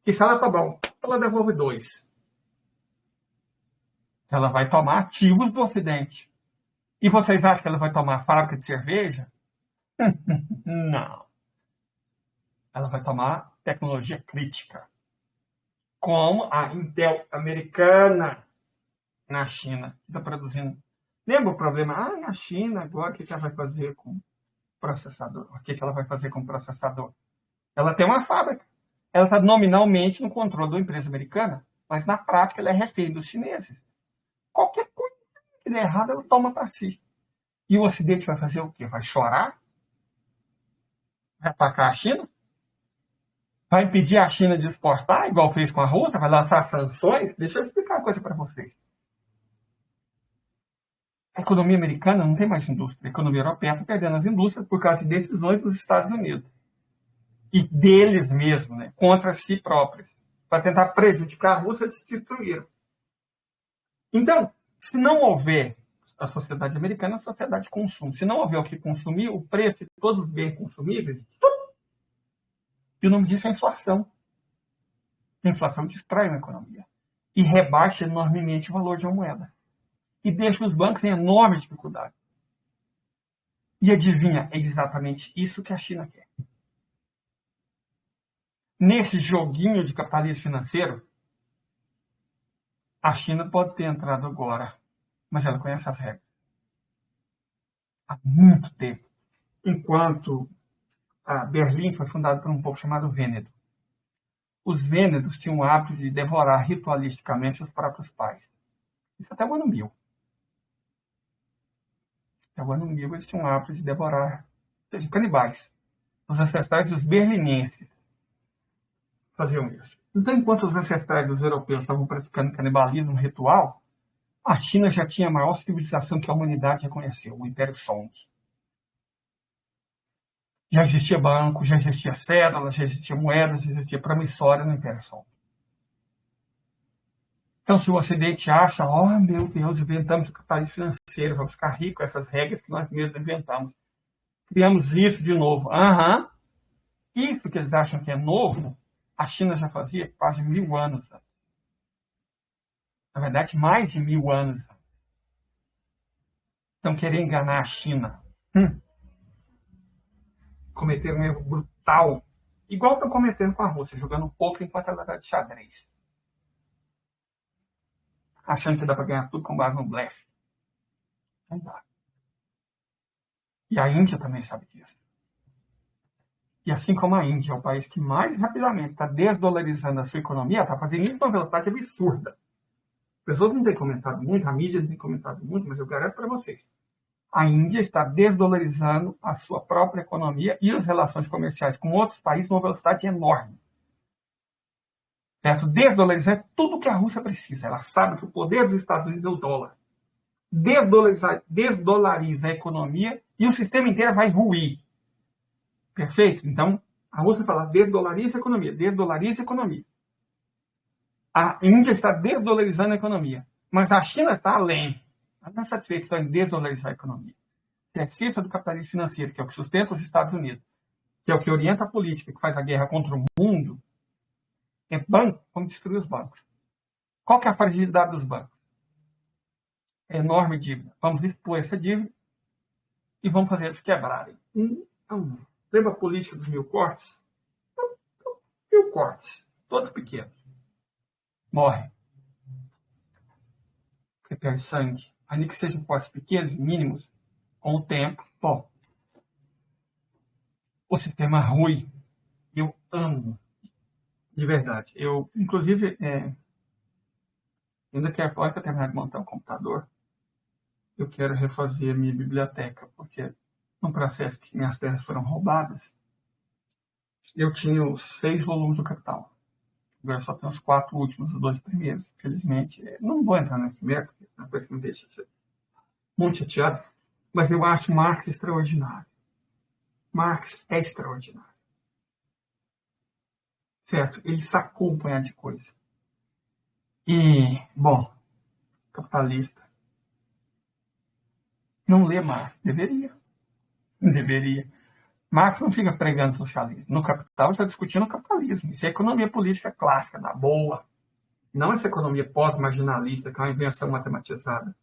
Que se ela está bom, ela devolve 2. Ela vai tomar ativos do Ocidente. E vocês acham que ela vai tomar fábrica de cerveja? Não. Ela vai tomar tecnologia crítica. Como a Intel americana na China, que está produzindo. Lembra o problema? A China agora, o que ela vai fazer com processador? O que ela vai fazer com processador? Ela tem uma fábrica. Ela está nominalmente no controle da empresa americana, mas na prática ela é refém dos chineses. Qualquer coisa que der errado, ela toma para si. E o Ocidente vai fazer o quê? Vai chorar? Vai atacar a China? Vai impedir a China de exportar, igual fez com a Rússia? Vai lançar sanções? Deixa eu explicar uma coisa para vocês. A economia americana não tem mais indústria. A economia europeia está perdendo as indústrias por causa de decisões dos Estados Unidos. E deles mesmos, né? Contra si próprios. Para tentar prejudicar a Rússia, eles se destruíram. Então, se não houver a sociedade americana, a sociedade de consumo. Se não houver o que consumir, o preço de todos os bens consumíveis, e o nome disso é inflação. A inflação destrói uma economia e rebaixa enormemente o valor de uma moeda. E deixa os bancos em enorme dificuldade. E adivinha, é exatamente isso que a China quer. Nesse joguinho de capitalismo financeiro, a China pode ter entrado agora, mas ela conhece as regras. Há muito tempo. Enquanto a Berlim foi fundada por um povo chamado Vênedo. Os Vênedos tinham o hábito de devorar ritualisticamente os próprios pais. Isso até o ano 1000. Até o ano 1000 eles tinham o hábito de devorar, ou seja, canibais. Os ancestrais dos berlinenses faziam isso. Então, enquanto os ancestrais dos europeus estavam praticando canibalismo ritual, a China já tinha a maior civilização que a humanidade já conheceu, o Império Song. Já existia banco, já existia cédula, já existia moeda, já existia promissória no Império Song. Então, se o Ocidente acha, meu Deus, inventamos o capitalismo financeiro, vamos ficar ricos com essas regras que nós mesmos inventamos. Criamos isso de novo. Isso que eles acham que é novo, a China já fazia quase 1000 anos antes. Na verdade, mais de 1000 anos antes. Então, querer enganar a China. Cometer um erro brutal, igual estão cometendo com a Rússia, jogando um pouco enquanto ela está de xadrez. Achando que dá para ganhar tudo com base no blefe. Não dá. E a Índia também sabe disso. E assim como a Índia é o país que mais rapidamente está desdolarizando a sua economia, está fazendo isso com uma velocidade absurda. As pessoas não têm comentado muito, a mídia não tem comentado muito, mas eu garanto para vocês. A Índia está desdolarizando a sua própria economia e as relações comerciais com outros países numa velocidade enorme. Certo? Desdolarizar é tudo o que a Rússia precisa. Ela sabe que o poder dos Estados Unidos é o dólar. Desdolariza a economia e o sistema inteiro vai ruir. Perfeito? Então, a Rússia fala, desdolariza a economia, desdolariza a economia. A Índia está desdolarizando a economia, mas a China está além. Ela não está satisfeita em desdolarizar a economia. Se a essência do capitalismo financeiro, que é o que sustenta os Estados Unidos, que é o que orienta a política, que faz a guerra contra o mundo, é banco, vamos destruir os bancos. Qual que é a fragilidade dos bancos? É enorme dívida. Vamos expor essa dívida e vamos fazer eles quebrarem. Lembra a política dos 1000 cortes? 1000 cortes, todos pequenos. Morrem. Porque perde sangue. Ainda que sejam cortes pequenos, mínimos, com o tempo, bom, o sistema ruim. Eu amo. De verdade. Eu, inclusive, ainda quero, na hora que eu terminar de montar um computador, eu quero refazer a minha biblioteca, porque no processo que minhas terras foram roubadas, eu tinha os 6 volumes do Capital. Agora só tenho os 4 últimos, os 2 primeiros. Infelizmente, não vou entrar no primeiro, porque é uma coisa que me deixa muito chateado, mas eu acho Marx extraordinário. Marx é extraordinário. Certo? Ele sacou um punhado de coisa. E, bom, capitalista não lê Marx. Deveria. Marx não fica pregando socialismo. No Capital, está discutindo o capitalismo. Isso é economia política clássica, da boa. Não essa economia pós-marginalista, que é uma invenção matematizada.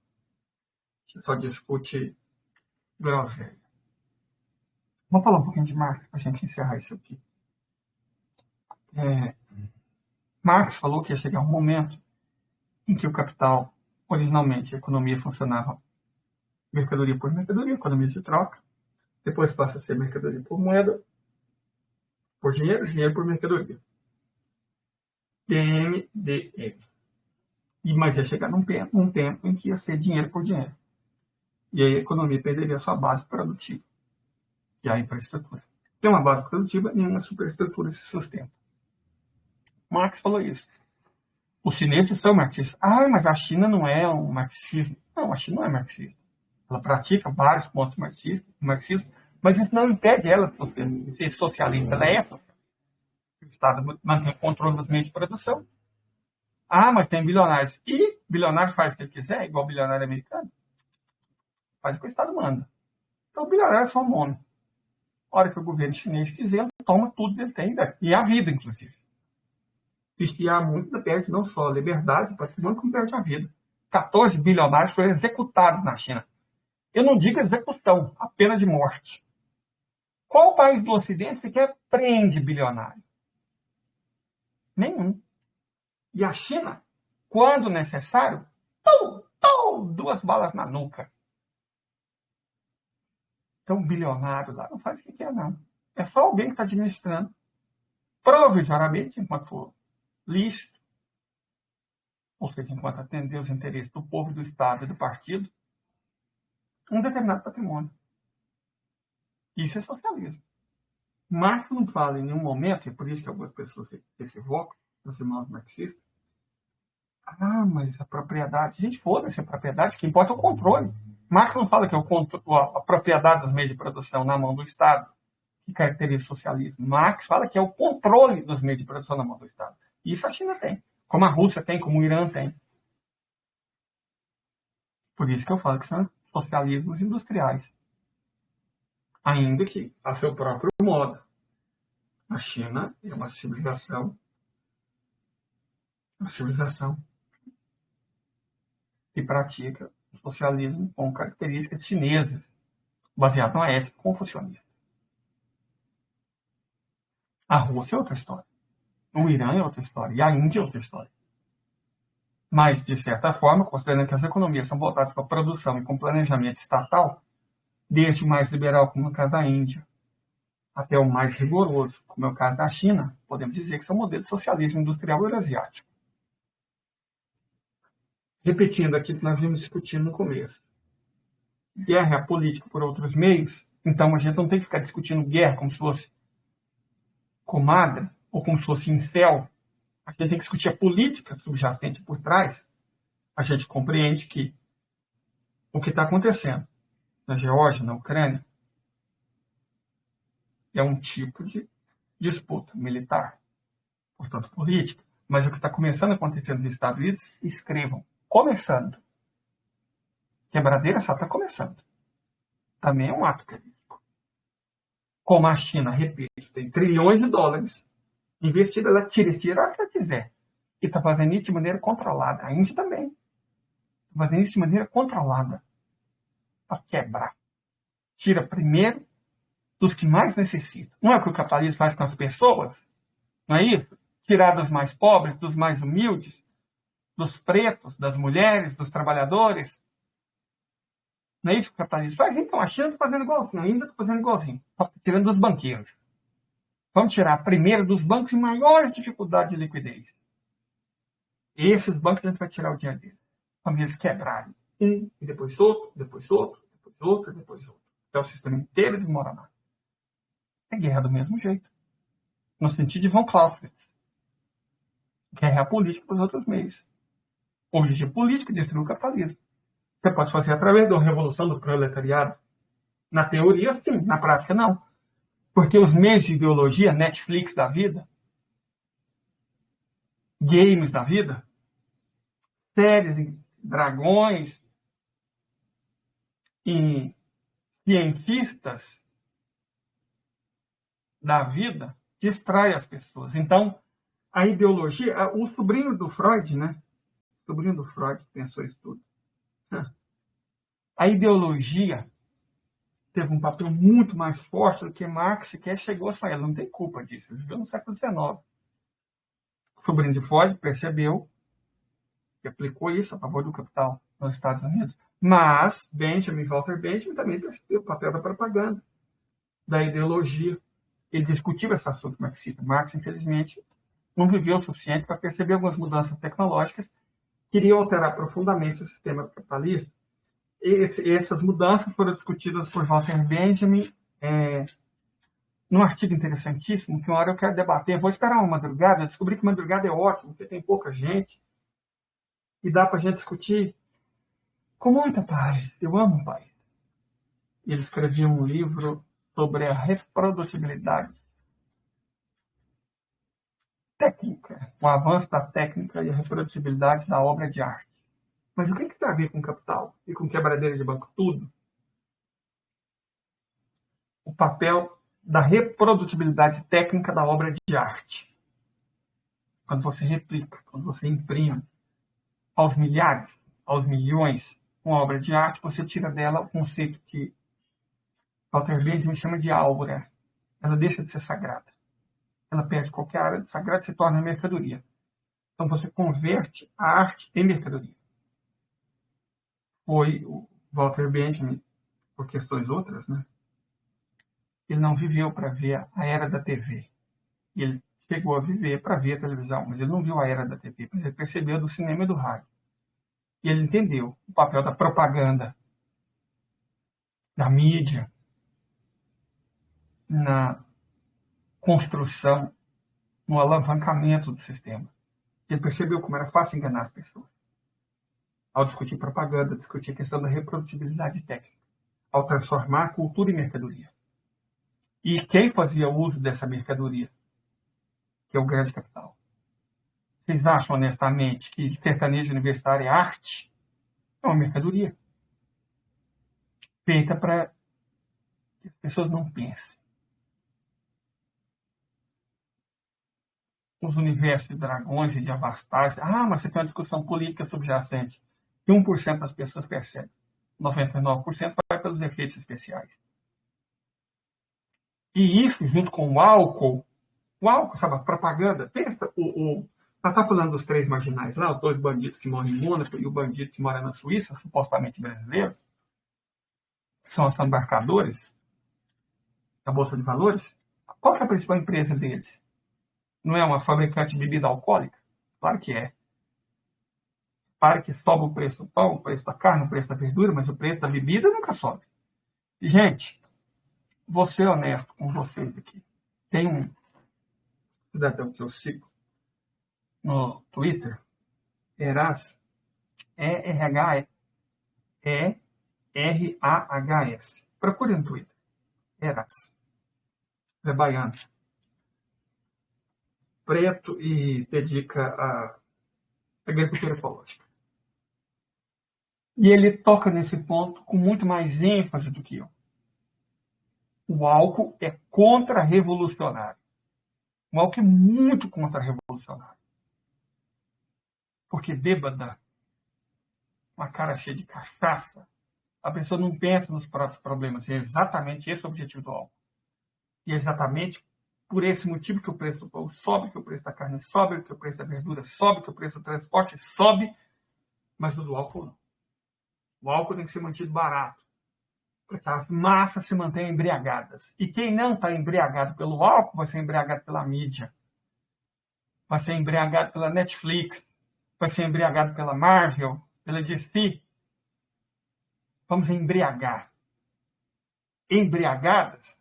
Que só discute groselha. Vamos falar um pouquinho de Marx para a gente encerrar isso aqui. Marx falou que ia chegar um momento em que o capital, originalmente, a economia funcionava mercadoria por mercadoria, economia de troca. Depois passa a ser mercadoria por moeda, por dinheiro, dinheiro por mercadoria. PMDM. Mas ia chegar num tempo em que ia ser dinheiro por dinheiro. E aí a economia perderia a sua base produtiva, que é a infraestrutura. Tem uma base produtiva, nenhuma superestrutura se sustenta. Marx falou isso. Os chineses são marxistas. Mas a China não é um marxismo. Não, a China não é marxista. Ela pratica vários pontos marxistas, mas isso não impede ela de ser socialista. Ela é socialista. O Estado mantém o controle dos meios de produção. Mas tem bilionários. E bilionário faz o que ele quiser, igual o bilionário americano. Faz o que o Estado manda. Então o bilionário é só um mono. A hora que o governo chinês quiser, ele toma tudo que ele tem, e a vida, inclusive. Desfiar muito, perde não só a liberdade, o patrimônio, como perde a vida. 14 bilionários foram executados na China. Eu não digo execução, a pena de morte. Qual país do Ocidente sequer prende bilionário? Nenhum. E a China, quando necessário, 2 balas na nuca. Então, um bilionário lá não faz o que quer, não. É só alguém que está administrando, provisoriamente, enquanto for lícito, ou seja, enquanto atender os interesses do povo, do Estado e do partido, um determinado patrimônio. Isso é socialismo. Marx não fala em nenhum momento, e é por isso que algumas pessoas se equivocam, os irmãos marxistas, mas a propriedade, gente, foda-se a propriedade, o que importa é o controle. Marx não fala que é a propriedade dos meios de produção na mão do Estado que caracteriza o socialismo. Marx fala que é o controle dos meios de produção na mão do Estado. Isso a China tem, como a Rússia tem, como o Irã tem. Por isso que eu falo que são socialismos industriais. Ainda que a seu próprio modo. A China é uma civilização que pratica o socialismo com características chinesas, baseado na ética confucionista. A Rússia é outra história. O Irã é outra história. E a Índia é outra história. Mas, de certa forma, considerando que as economias são voltadas para a produção e com planejamento estatal, desde o mais liberal, como é o caso da Índia, até o mais rigoroso, como é o caso da China, podemos dizer que são modelos de socialismo industrial euroasiático. Repetindo aquilo que nós vimos discutindo no começo. Guerra é a política por outros meios, então a gente não tem que ficar discutindo guerra como se fosse comadre, ou como se fosse incel. A gente tem que discutir a política subjacente por trás. A gente compreende que o que está acontecendo na Geórgia, na Ucrânia, é um tipo de disputa militar, portanto política, mas o que está começando a acontecer nos Estados Unidos, escrevam, começando. Quebradeira só está começando. também é um ato político. Como a China, repito, tem trilhões de dólares investidos, ela tira esse dinheiro a hora que ela quiser. E está fazendo isso de maneira controlada. A Índia também. Está fazendo isso de maneira controlada. Para quebrar. Tira primeiro dos que mais necessitam. Não é o que o capitalismo faz com as pessoas? Não é isso? Tirar dos mais pobres, dos mais humildes, dos pretos, das mulheres, dos trabalhadores. Não é isso que o capitalismo faz? Então, a China está fazendo igualzinho, a Índia está fazendo igualzinho. Está tirando dos banqueiros. Vamos tirar primeiro dos bancos em maior dificuldade de liquidez. Esses bancos a gente vai tirar o dinheiro deles. Para eles quebrarem. Um, e depois outro, depois outro, depois outro, depois outro. Até o sistema inteiro desmoronar. É guerra do mesmo jeito. No sentido de von Clausewitz. Guerra política para os outros meios. O objetivo político é destruir o capitalismo. Você pode fazer através da revolução do proletariado. Na teoria, sim. Na prática, não. Porque os meios de ideologia, Netflix da vida, games da vida, séries de dragões e cientistas da vida distrai as pessoas. Então, a ideologia, o sobrinho do Freud, né? O sobrinho do Freud pensou isso tudo. A ideologia teve um papel muito mais forte do que Marx sequer chegou a sair. Ela não tem culpa disso. Ele viveu no século XIX. O sobrinho de Freud percebeu que aplicou isso a favor do capital nos Estados Unidos. Mas Walter Benjamin também percebeu o papel da propaganda, da ideologia. Ele discutiu esse assunto marxista. Marx, infelizmente, não viveu o suficiente para perceber algumas mudanças tecnológicas que iriam alterar profundamente o sistema capitalista. Essas mudanças foram discutidas por Walter Benjamin num artigo interessantíssimo que uma hora eu quero debater. Vou esperar uma madrugada. Eu descobri que madrugada é ótimo, porque tem pouca gente e dá para a gente discutir com muita paz. Eu amo paz. Ele escreveu um livro sobre a reprodutibilidade técnica, o avanço da técnica e a reprodutibilidade da obra de arte. Mas o que tem a ver com capital e com quebradeira de banco? Tudo. O papel da reprodutibilidade técnica da obra de arte. Quando você replica, quando você imprime aos milhares, aos milhões, uma obra de arte, você tira dela o conceito que Walter Benjamin chama de aura. Ela deixa de ser sagrada. Ela perde qualquer área de sagrado e se torna mercadoria. Então você converte a arte em mercadoria. Foi o Walter Benjamin, por questões outras, né? Ele não viveu para ver a era da TV. Ele chegou a viver para ver a televisão, mas ele não viu a era da TV, mas ele percebeu do cinema e do rádio. E ele entendeu o papel da propaganda, da mídia, na construção, no alavancamento do sistema. Ele percebeu como era fácil enganar as pessoas. Ao discutir propaganda, discutir a questão da reprodutibilidade técnica, ao transformar cultura em mercadoria. E quem fazia uso dessa mercadoria? Que é o grande capital. Vocês acham, honestamente, que sertanejo universitário é arte? É uma mercadoria. Feita para que as pessoas não pensem. Os universos de dragões e de avastares. Mas você tem uma discussão política subjacente. Que 1% das pessoas percebe. 99% vai pelos efeitos especiais. E isso, junto com o álcool, sabe, a propaganda, pensa, ela está falando dos 3 marginais lá, os 2 bandidos que moram em Mônaco e o bandido que mora na Suíça, supostamente brasileiros, que são os embarcadores da Bolsa de Valores. Qual que é a principal empresa deles? Não é uma fabricante de bebida alcoólica? Claro que é. Para que sobe o preço do pão, o preço da carne, o preço da verdura, mas o preço da bebida nunca sobe. Gente, vou ser honesto com vocês aqui. Tem um cidadão que eu sigo no Twitter, Eras, E-R-A-H-S. Procure no Twitter. Eras. É baiano. Preto e dedica a agricultura ecológica. E ele toca nesse ponto com muito mais ênfase do que eu. O álcool é contra-revolucionário. O álcool é muito contra-revolucionário. Porque bêbada, uma cara cheia de cachaça, a pessoa não pensa nos próprios problemas. E é exatamente esse o objetivo do álcool. E é exatamente por esse motivo que o preço do pão sobe, que o preço da carne sobe, que o preço da verdura sobe, que o preço do transporte sobe, mas o do álcool não. O álcool tem que ser mantido barato, porque as massas se mantenham embriagadas. E quem não está embriagado pelo álcool vai ser embriagado pela mídia, vai ser embriagado pela Netflix, vai ser embriagado pela Marvel, pela DC. Vamos embriagar. Embriagadas,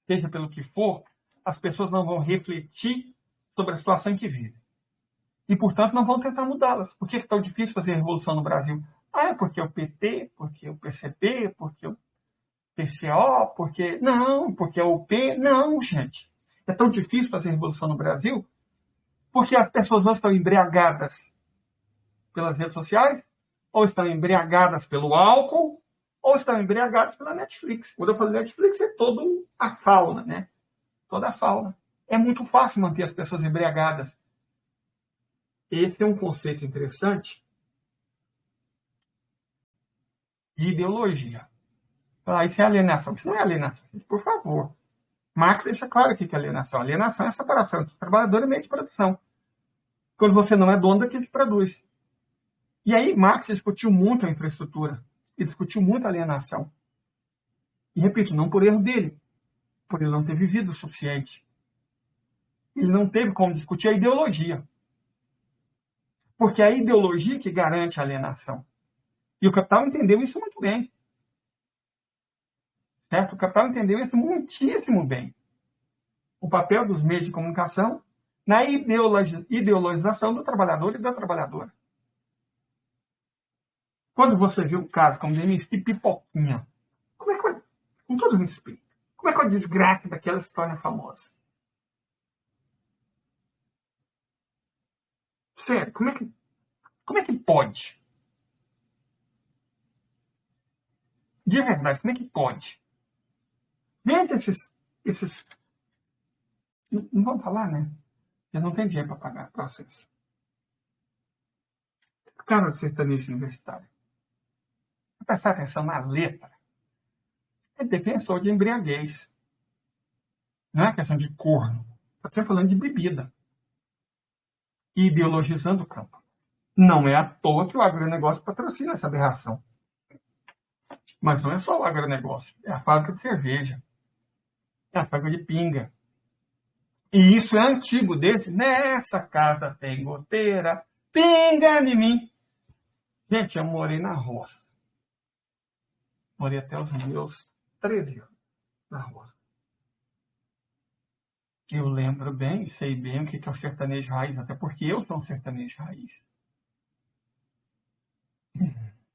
seja pelo que for, as pessoas não vão refletir sobre a situação em que vivem. E, portanto, não vão tentar mudá-las. Por que é tão difícil fazer revolução no Brasil? Ah, é porque o PT, porque o PCP, porque o PCO, porque... Não, porque é o P. Não, gente. É tão difícil fazer revolução no Brasil porque as pessoas não estão embriagadas pelas redes sociais, ou estão embriagadas pelo álcool, ou estão embriagadas pela Netflix. Quando eu falo Netflix, é toda a fauna, né? Toda a fauna. É muito fácil manter as pessoas embriagadas. Esse é um conceito interessante de ideologia. Isso é alienação. Isso não é alienação, por favor. Marx deixa claro o que é alienação. Alienação é a separação entre trabalhador e meio de produção. Quando você não é dono daquilo que produz. E aí Marx discutiu muito a infraestrutura. E discutiu muito a alienação. E repito, não por erro dele. Por ele não ter vivido o suficiente. Ele não teve como discutir a ideologia. Porque é a ideologia que garante a alienação. E o Capital entendeu isso muito bem. Certo? O Capital entendeu isso muitíssimo bem. O papel dos meios de comunicação na ideologização do trabalhador e da trabalhadora. Quando você vê um caso como Denise Pipoquinha, como é que, com todo respeito, como é que a desgraça daquela história famosa? Sério, como é que pode? De verdade, como é que pode? Veja esses... Não vamos falar, né? Eu não tenho dinheiro para pagar processo. Cara de sertanejo universitário. Prestar atenção na letra. É defensor de embriaguez. Não é questão de corno. Está sempre falando de bebida. E ideologizando o campo. Não é à toa que o agronegócio patrocina essa aberração. Mas não é só o agronegócio. É a fábrica de cerveja. É a fábrica de pinga. E isso é antigo desde nessa casa tem goteira, pinga em mim. Gente, eu morei na roça. Morei até os meus 13 anos na roça. Eu lembro bem e sei bem o que é o sertanejo raiz, até porque eu sou um sertanejo raiz.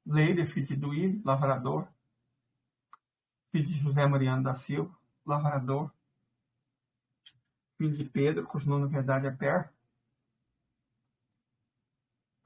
Leide, filho de Duílio, lavrador. Filho de José Mariano da Silva, lavrador. Filho de Pedro, cujo nome na verdade é Per.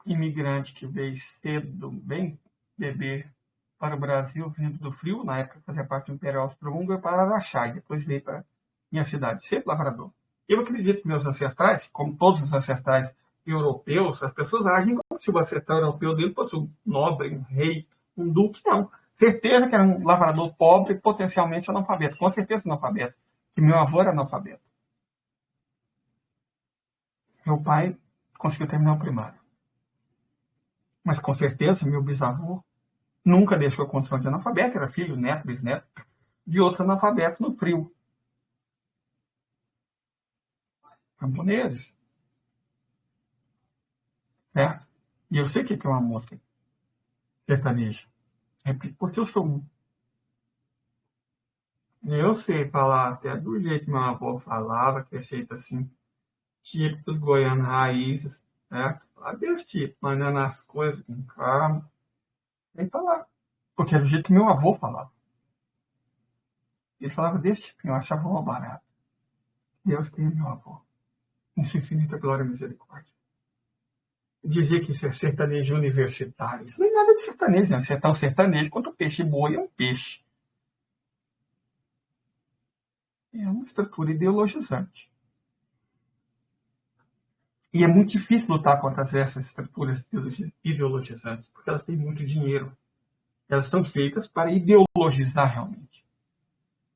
Imigrante que veio cedo, bem bebê, para o Brasil, vindo do frio, na época fazia parte do Império Austro-Húngaro, para Araxá, e depois veio para minha cidade, sempre lavrador. Eu acredito que meus ancestrais, como todos os ancestrais europeus, as pessoas agem como se o ancestral europeu dele fosse um nobre, um rei, um duque, não. Certeza que era um lavrador pobre, potencialmente analfabeto, com certeza analfabeto, que meu avô era analfabeto. Meu pai conseguiu terminar o primário. Mas com certeza meu bisavô nunca deixou a condição de analfabeto, era filho, neto, bisneto, de outros analfabetos no frio. Camponeses. Certo? E eu sei o que é uma música sertaneja. Porque eu sou um. Eu sei falar até do jeito que meu avô falava, que é jeito assim, típicos goianos raízes, certo? Falar desse tipo, mandando as coisas com calma. Sem falar. Porque é do jeito que meu avô falava. Ele falava desse tipo, eu achava uma barata. Deus tem meu avô. Em sua infinita glória e misericórdia. Dizia que isso é sertanejo universitário. Isso não é nada de sertanejo, não. Isso é tão sertanejo quanto o peixe boi é um peixe. É uma estrutura ideologizante. E é muito difícil lutar contra essas estruturas ideologizantes, porque elas têm muito dinheiro. Elas são feitas para ideologizar realmente.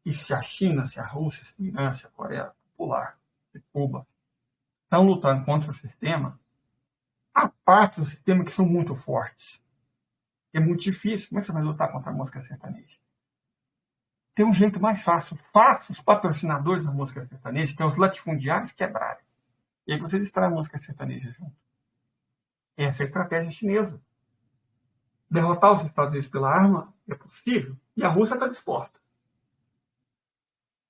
E se a China, se a Rússia, se a Irã, se a Coreia Popular, se Cuba estão lutando contra o sistema, há partes do sistema que são muito fortes. É muito difícil. Como é que você vai lutar contra a música sertaneja? Tem um jeito mais fácil. Faça os patrocinadores da música sertaneja, que é os latifundiários, quebrarem. E aí vocês extraem a música sertaneja junto. Essa é a estratégia chinesa. Derrotar os Estados Unidos pela arma é possível. E a Rússia está disposta.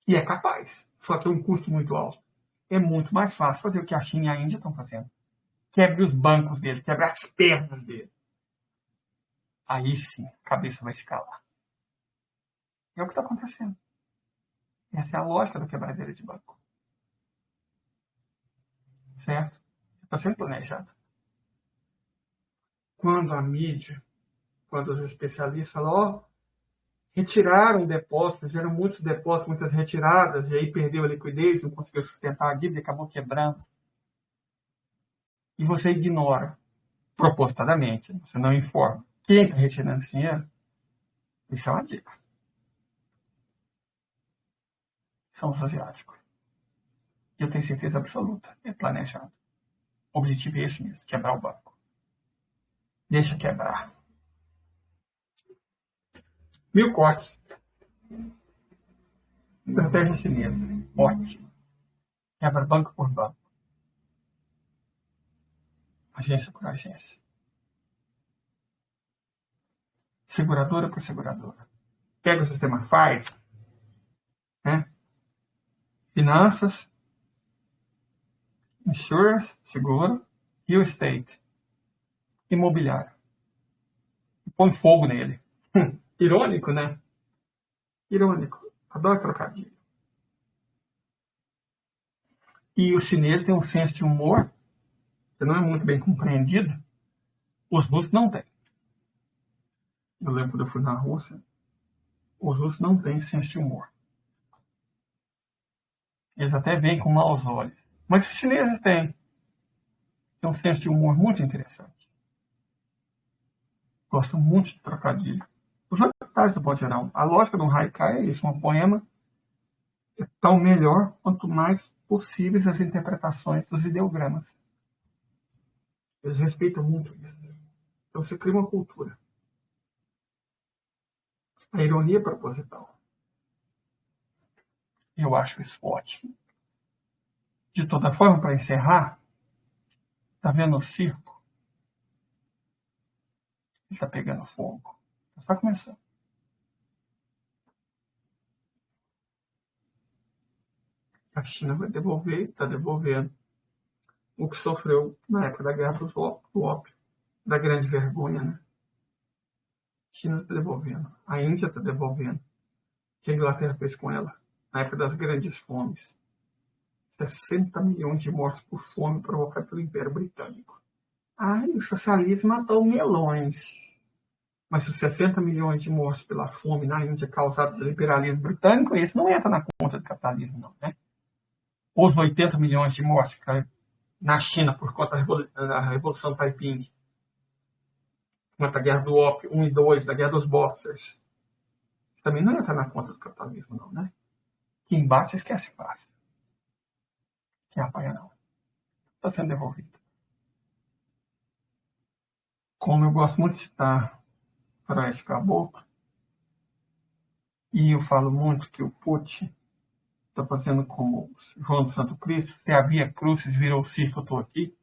E é capaz. Só que é um custo muito alto. É muito mais fácil fazer o que a China e a Índia estão fazendo. Quebre os bancos dele, quebre as pernas dele. Aí sim, a cabeça vai se calar. É o que está acontecendo. Essa é a lógica da quebradeira de banco. Certo? Está sendo planejado. Quando a mídia, quando os especialistas falam, retiraram depósitos, fizeram muitos depósitos, muitas retiradas, e aí perdeu a liquidez, não conseguiu sustentar a dívida, acabou quebrando. E você ignora, propositadamente, você não informa. Quem está retirando esse dinheiro? Isso é uma dica. São os asiáticos. Eu tenho certeza absoluta, é planejado. O objetivo é esse mesmo, quebrar o banco. Deixa quebrar. 1000 cortes. Estratégia chinesa. Ótimo. Quebra banco por banco. Agência por agência. Seguradora por seguradora. Pega o sistema FIRE, né? Finanças, insurance, seguro, real estate, imobiliário. E põe fogo nele. Irônico, né? Irônico. Adoro trocadilho. E o chinês tem um senso de humor que não é muito bem compreendido. Os russos não têm. Eu lembro quando eu fui na Rússia, os russos não têm senso de humor. Eles até veem com maus olhos. Mas os chineses têm. Tem um senso de humor muito interessante. Gostam muito de trocadilho. Os orientais, do modo geral. A lógica do haikai é isso. Um poema é tão melhor quanto mais possíveis as interpretações dos ideogramas. Eles respeitam muito isso. Então você cria uma cultura. A ironia é proposital. Eu acho isso ótimo. De toda forma, para encerrar, tá vendo o circo? Ele está pegando fogo. Está começando. A China vai devolver, está devolvendo o que sofreu na época da guerra do ópio, da grande vergonha, né? A China está devolvendo. A Índia está devolvendo. O que a Inglaterra fez com ela? Na época das grandes fomes. 60 milhões de mortos por fome provocados pelo Império Britânico. Ai, o socialismo matou milhões. Mas os 60 milhões de mortos pela fome na Índia causados pelo imperialismo britânico, esse não entra na conta do capitalismo, não, né? Os 80 milhões de mortes na China por conta da Revolução Taiping, contra a Guerra do Ópio 1 e 2, da Guerra dos Boxers. Isso também não entra na conta do capitalismo, não, né? Quem bate esquece fácil. Quem apanha, não. Está sendo devolvido. Como eu gosto muito de citar para esse caboclo, e eu falo muito que o Putin está fazendo como João do Santo Cristo, se a Via Crucis virou circo, eu estou aqui.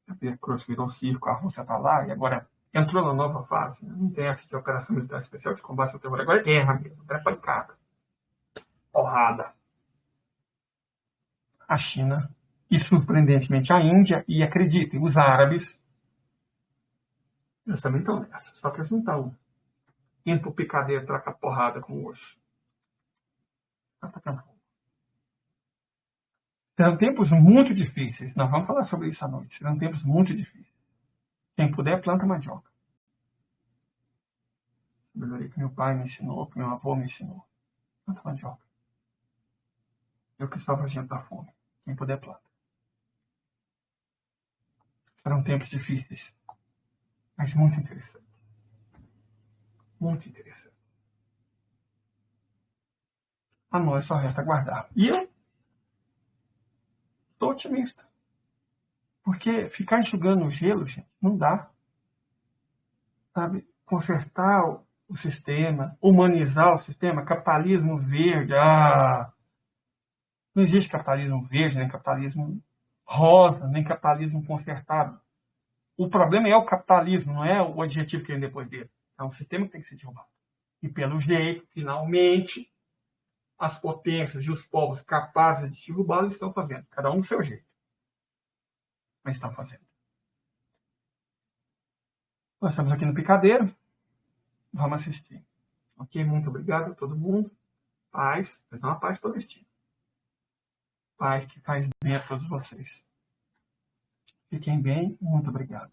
A Via Crucis virou circo, a Rússia está lá, e agora entrou na nova fase. Né? Não tem essa de operação militar especial de combate ao terror. Agora é guerra mesmo, agora é pancada. Porrada. A China, e surpreendentemente a Índia, e acreditem, os árabes, eles também estão nessa. Só que eles não estão indo pro picadeiro trocar porrada com o urso. Está atacando fogo. Serão tempos muito difíceis. Nós vamos falar sobre isso à noite. Serão tempos muito difíceis. Quem puder, planta mandioca. Melhorei que meu pai me ensinou, que meu avô me ensinou. Planta mandioca. É o que salva a gente da fome. Quem puder plata. Serão tempos difíceis, mas muito interessantes. Muito interessante. A nós só resta aguardar. E eu estou otimista. Porque ficar enxugando o gelo, gente, não dá. Sabe? Consertar o sistema, humanizar o sistema, capitalismo verde. Não existe capitalismo verde, nem capitalismo rosa, nem capitalismo consertado. O problema é o capitalismo, não é o adjetivo que vem depois dele. É um sistema que tem que ser derrubado. E pelo jeito, finalmente, as potências e os povos capazes de derrubá-lo estão fazendo. Cada um do seu jeito. Mas estão fazendo. Nós estamos aqui no Picadeiro. Vamos assistir. Ok? Muito obrigado a todo mundo. Paz, mas não a paz palestina. Paz que faz bem a todos vocês. Fiquem bem. Muito obrigado.